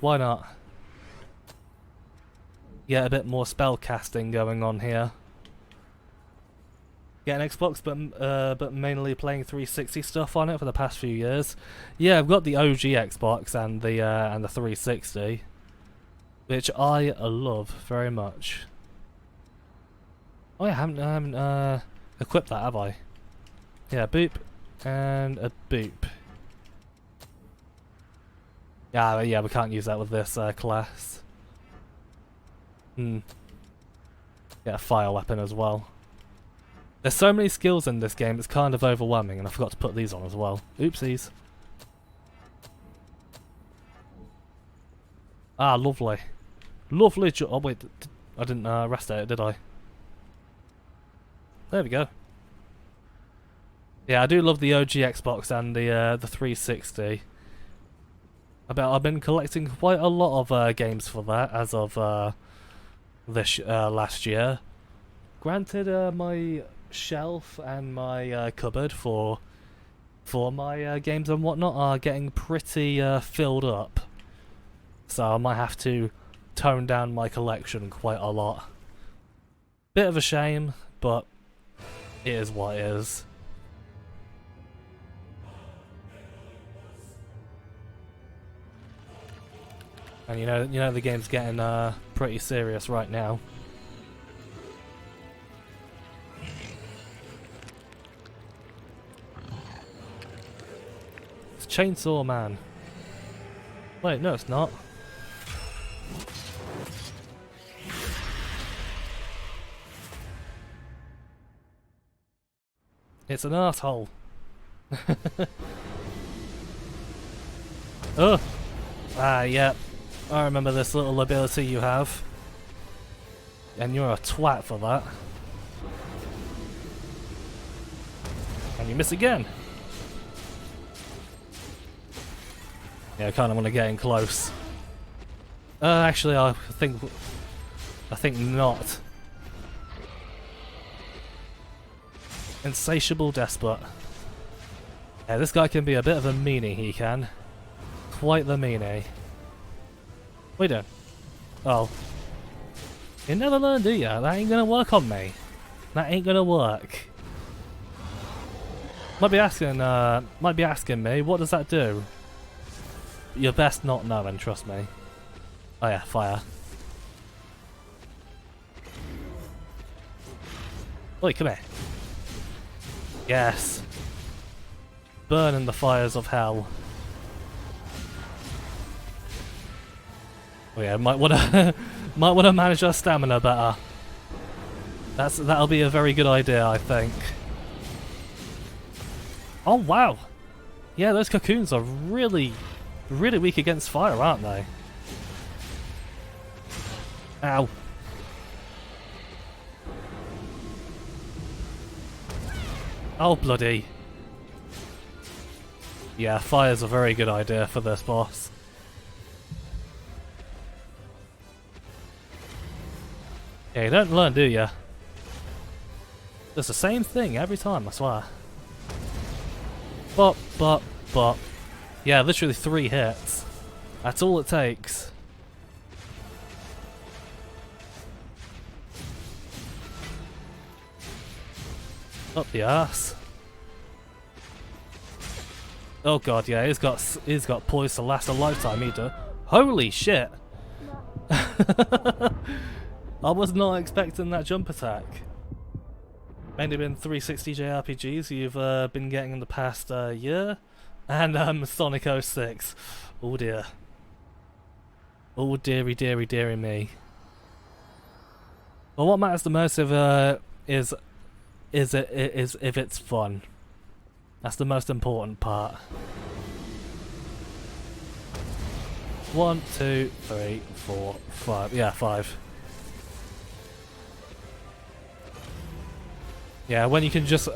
Why not? Get a bit more spell casting going on here. Get an Xbox, but mainly playing 360 stuff on it for the past few years. Yeah, I've got the OG Xbox and the 360, which I love very much. Oh, I haven't equipped that, have I? Yeah, boop and a boop. Yeah, we can't use that with this class. Get a fire weapon as well. There's so many skills in this game, it's kind of overwhelming, and I forgot to put these on as well. Oopsies. Ah, lovely. Lovely oh wait, I didn't rest it, did I? There we go. Yeah, I do love the OG Xbox and the 360. I've been collecting quite a lot of games for that as of this last year. Granted, my shelf and my cupboard for my games and whatnot are getting pretty filled up, so I might have to tone down my collection quite a lot. Bit of a shame, but it is what it is. And you know the game's getting pretty serious right now. It's Chainsaw Man. Wait, no, it's not. It's an arsehole. Oh! Ah, yeah. I remember this little ability you have. And you're a twat for that. And you miss again. Yeah, I kind of want to get in close. Actually, I think not. Insatiable Despot. Yeah, this guy can be a bit of a meanie, he can. Quite the meanie. Wait a... Oh. You never learn, do ya? That ain't gonna work on me. That ain't gonna work. Might be asking me, what does that do? You're best not knowing, trust me. Oh yeah, fire. Oi, come here. Yes. Burn in the fires of hell. Oh yeah, might wanna manage our stamina better. That'll be a very good idea, I think. Oh wow! Yeah, those cocoons are really weak against fire, aren't they? Ow. Oh bloody. Yeah, fire's a very good idea for this boss. Yeah, you don't learn, do you? It's the same thing every time, I swear. Bop, bop, bop. Yeah, literally 3 hits. That's all it takes. Up the ass. Oh god, yeah, he's got poise to last a lifetime, he does. Holy shit! I was not expecting that jump attack. Mainly been 360 JRPGs you've been getting in the past year, and Sonic 06. Oh dear. Oh dearie dearie dearie me. Well, what matters the most is if it's fun. That's the most important part. 1, 2, 3, 4, 5. Yeah, 5. Yeah, when you can just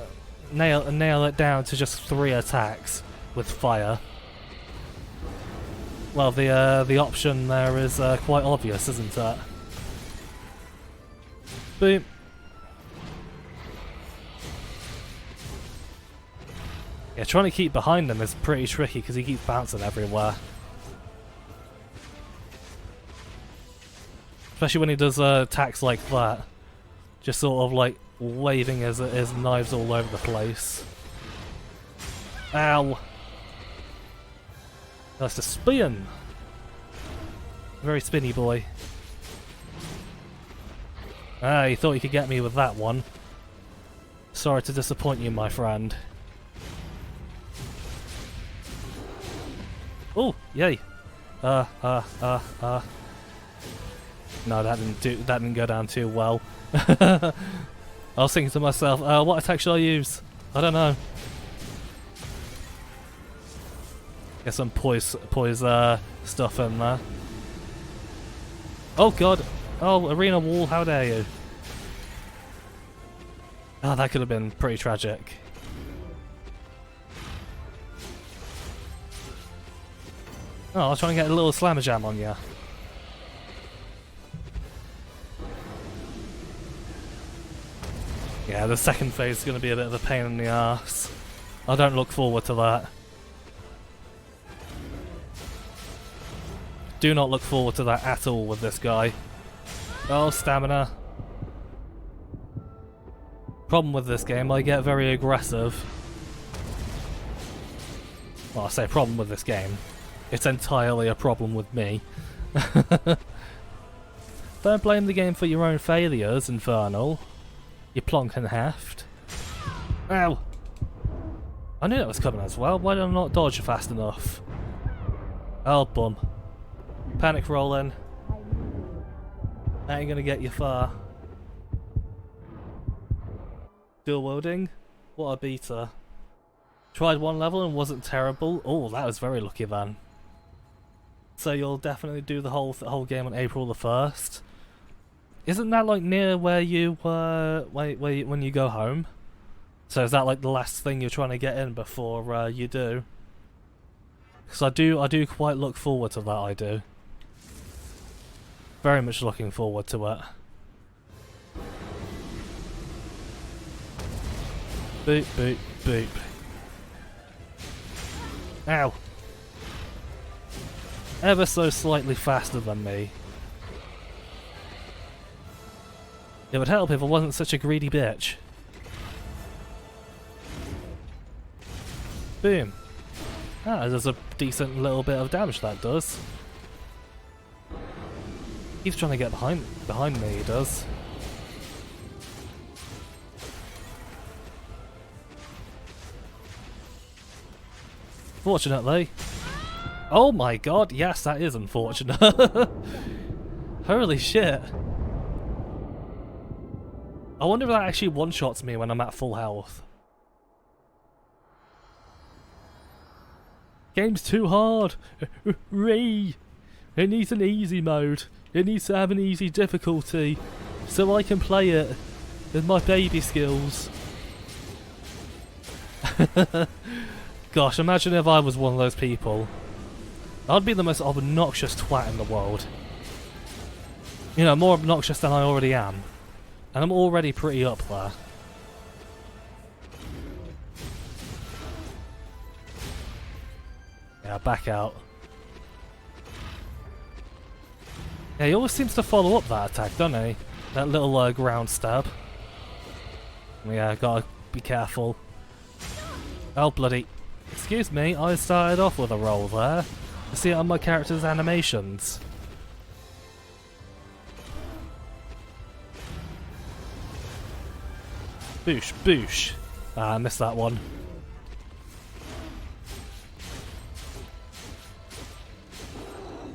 nail it down to just 3 attacks with fire. Well, the option there is quite obvious, isn't it? Boom. Yeah, trying to keep behind him is pretty tricky because he keeps bouncing everywhere. Especially when he does attacks like that. Just sort of like waving his knives all over the place. Ow! That's a spin! Very spinny boy. Ah, you thought you could get me with that one. Sorry to disappoint you, my friend. Oh, yay! No, that didn't go down too well. I was thinking to myself, what attack should I use? I don't know. Get some poise stuff in there. Oh god! Oh, arena wall, how dare you? Oh, that could have been pretty tragic. Oh, I was trying to get a little slammer jam on ya. Yeah, the second phase is going to be a bit of a pain in the arse. I don't look forward to that. Do not look forward to that at all with this guy. Oh, stamina. Problem with this game, I get very aggressive. Well, I say problem with this game. It's entirely a problem with me. Don't blame the game for your own failures, Infernal. You plonk and heft. Ow! I knew that was coming as well. Why did I not dodge fast enough? Oh, bum. Panic rolling. That ain't gonna get you far. Dual wielding? What a beater. Tried one level and wasn't terrible. Oh, that was very lucky then. So you'll definitely do the whole game on April the 1st. Isn't that like near where you when you go home? So is that like the last thing you're trying to get in before you do? Because I do quite look forward to that. I do. Very much looking forward to it. Boop boop boop. Ow. Ever so slightly faster than me. It would help if I wasn't such a greedy bitch. Boom. Ah, there's a decent little bit of damage that does. He's trying to get behind me, he does. Fortunately. Oh my god, yes, that is unfortunate. Holy shit. I wonder if that actually one-shots me when I'm at full health. Game's too hard. Ray. It needs an easy mode. It needs to have an easy difficulty so I can play it with my baby skills. Gosh, imagine if I was one of those people. I'd be the most obnoxious twat in the world. You know, more obnoxious than I already am. And I'm already pretty up there. Yeah, back out. Yeah, he always seems to follow up that attack, doesn't he? That little ground stab. Yeah, gotta be careful. Oh, bloody. Excuse me, I started off with a roll there. You see it on my character's animations. Boosh, boosh. Ah, I missed that one.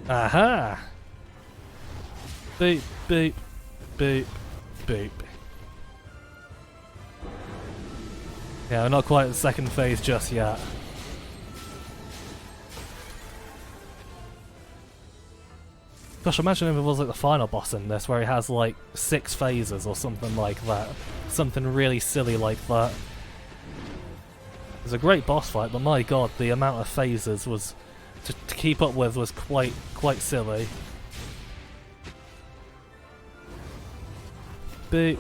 Aha! Boop, boop, boop, boop. Yeah, we're not quite at the second phase just yet. Gosh, imagine if it was like the final boss in this, where he has like 6 phases or something like that. Something really silly like that. It was a great boss fight, but my god, the amount of phases was to keep up with was quite silly. Boop.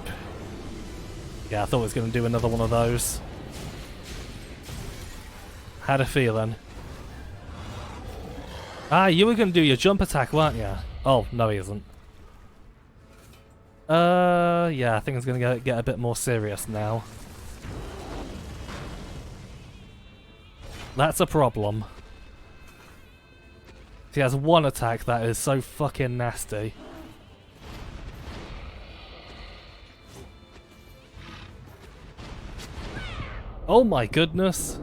Yeah, I thought I was going to do another one of those. Had a feeling. Ah, you were going to do your jump attack, weren't you? Oh, no he isn't. Yeah, I think it's going to get a bit more serious now. That's a problem. He has one attack that is so fucking nasty. Oh my goodness.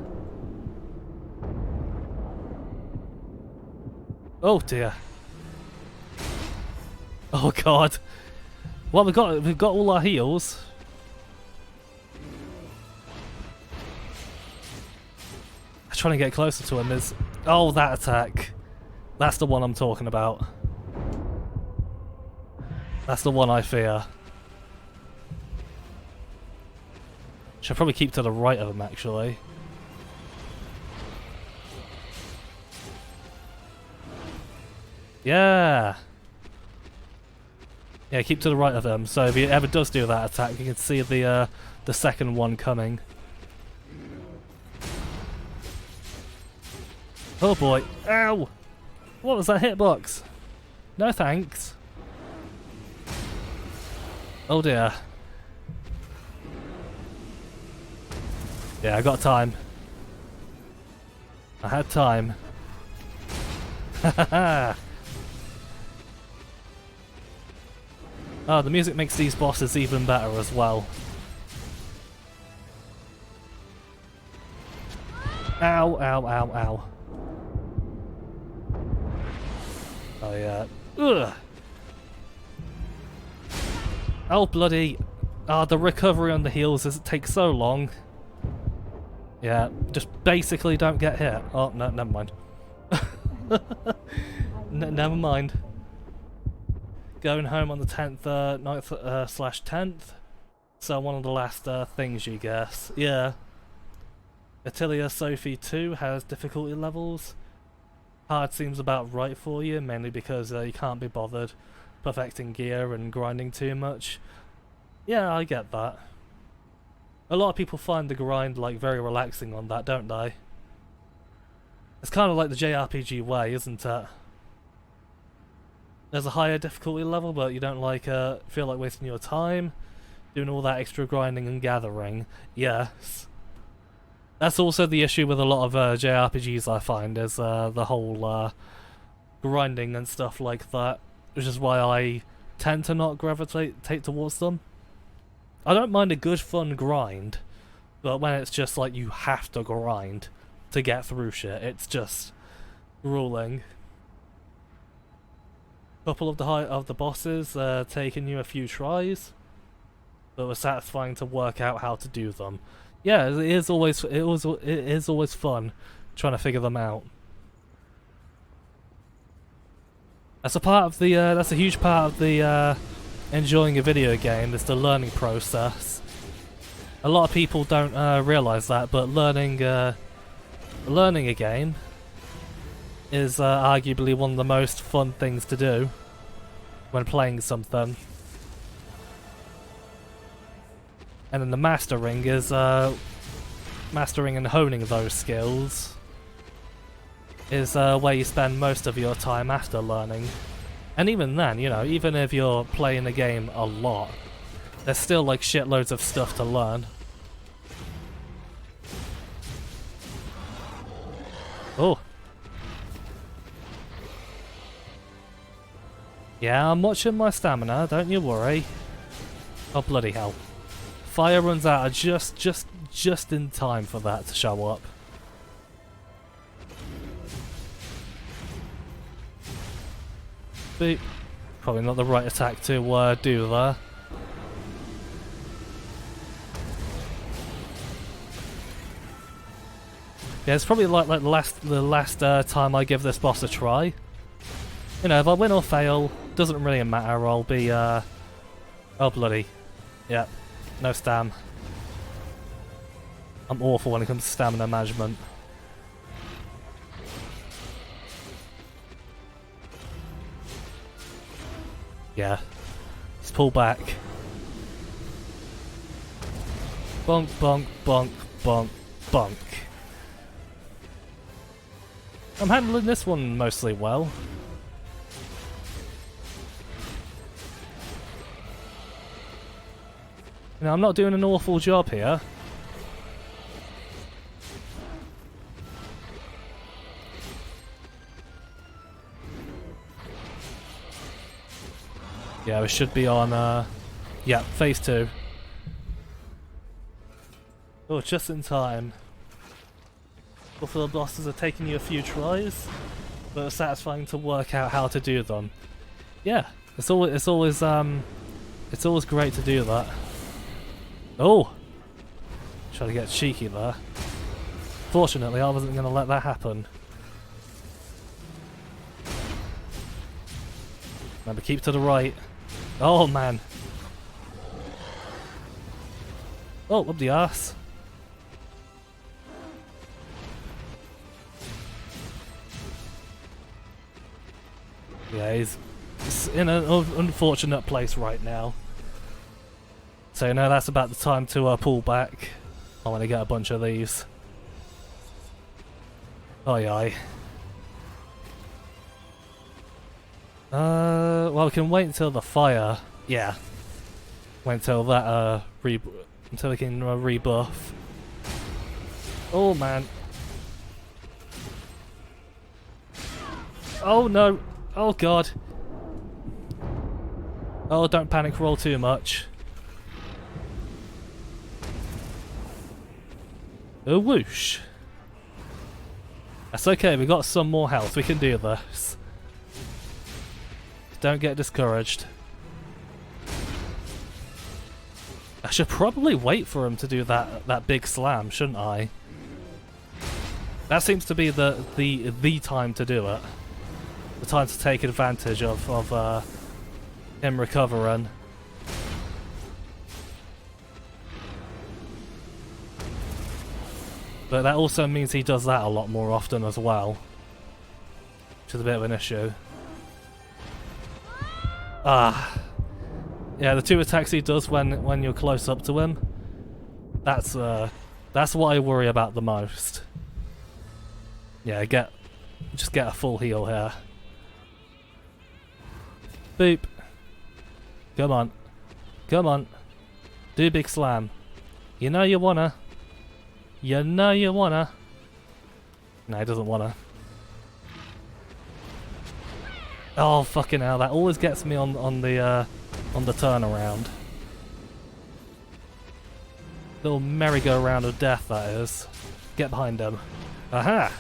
Oh dear. Oh god. Well, we've got all our heals. Trying to get closer to him is... Oh, that attack. That's the one I'm talking about. That's the one I fear. Should probably keep to the right of him, actually. Yeah! Yeah, keep to the right of him, so if he ever does do that attack, you can see the second one coming. Oh boy. Ow! What was that hitbox? No thanks. Oh dear. Yeah, I got time. I had time. Hahaha! Oh, the music makes these bosses even better as well. Ow, ow, ow, ow. Oh yeah. Ugh. Oh bloody. Ah, the recovery on the heals takes so long. Yeah, just basically don't get hit. Oh, no, never mind. Never mind. Going home on the 10th, 9th, slash 10th. So one of the last things you guess. Yeah. Atelier Sophie 2 has difficulty levels. Hard seems about right for you, mainly because you can't be bothered perfecting gear and grinding too much. Yeah, I get that. A lot of people find the grind like very relaxing on that, don't they? It's kind of like the JRPG way, isn't it? There's a higher difficulty level, but you don't like feel like wasting your time doing all that extra grinding and gathering. Yes. That's also the issue with a lot of JRPGs I find, is the whole grinding and stuff like that, which is why I tend to not gravitate towards them. I don't mind a good fun grind, but when it's just like you have to grind to get through shit, it's just grueling. Couple of the bosses taking you a few tries, but it was satisfying to work out how to do them. Yeah, it is always fun trying to figure them out. That's a part of the that's a huge part of the enjoying a video game, is the learning process. A lot of people don't realise that, but learning a game is arguably one of the most fun things to do. when playing something. And then the mastering is mastering and honing those skills is where you spend most of your time after learning. And even then, you know, even if you're playing the game a lot, there's still like shitloads of stuff to learn. Oh. Yeah, I'm watching my stamina, don't you worry. Oh bloody hell. Fire runs out just in time for that to show up. Boop. Probably not the right attack to do there. Yeah, it's probably like the last time I give this boss a try. You know, if I win or fail, doesn't really matter. I'll be oh bloody, yeah, no stam. I'm awful when it comes to stamina management. Yeah, let's pull back. Bonk, bonk, bonk, bonk, bonk. I'm handling this one mostly well. You know, I'm not doing an awful job here. Yeah, we should be on, yeah, phase 2. Oh, just in time. Buffalo bosses are taking you a few tries, but it's satisfying to work out how to do them. Yeah, it's always great to do that. Oh! Try to get cheeky there. Fortunately, I wasn't going to let that happen. Remember, keep to the right. Oh, man. Oh, up the arse. Yeah, he's in an unfortunate place right now. So, you know, that's about the time to pull back. I want to get a bunch of these. Oh, yeah. Well, we can wait until the fire. Yeah. Wait until that, until we can rebuff. Oh, man. Oh, no. Oh, God. Oh, don't panic roll too much. Oh, whoosh. That's okay, we got some more health. We can do this. Don't get discouraged. I should probably wait for him to do that big slam, shouldn't I? That seems to be the time to do it. The time to take advantage of him recovering. But that also means he does that a lot more often as well, which is a bit of an issue. Ah, yeah, the 2 attacks he does when you're close up to him. That's what I worry about the most. Yeah, just get a full heal here. Boop. Come on, come on, do big slam. You know you wanna. You know you wanna. No, he doesn't wanna. Oh fucking hell! That always gets me on the turnaround. Little merry-go-round of death, that is. Get behind him. Aha!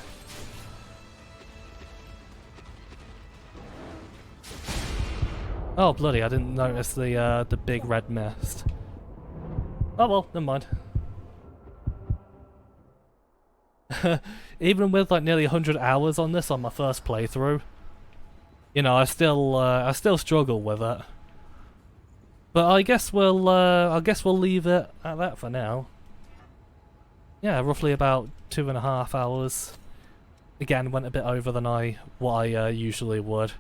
Oh bloody! I didn't notice the big red mist. Oh well, never mind. Even with like nearly 100 hours on this on my first playthrough, you know, I still struggle with it. But I guess we'll leave it at that for now. Yeah, roughly about 2.5 hours. Again, went a bit over than what I usually would.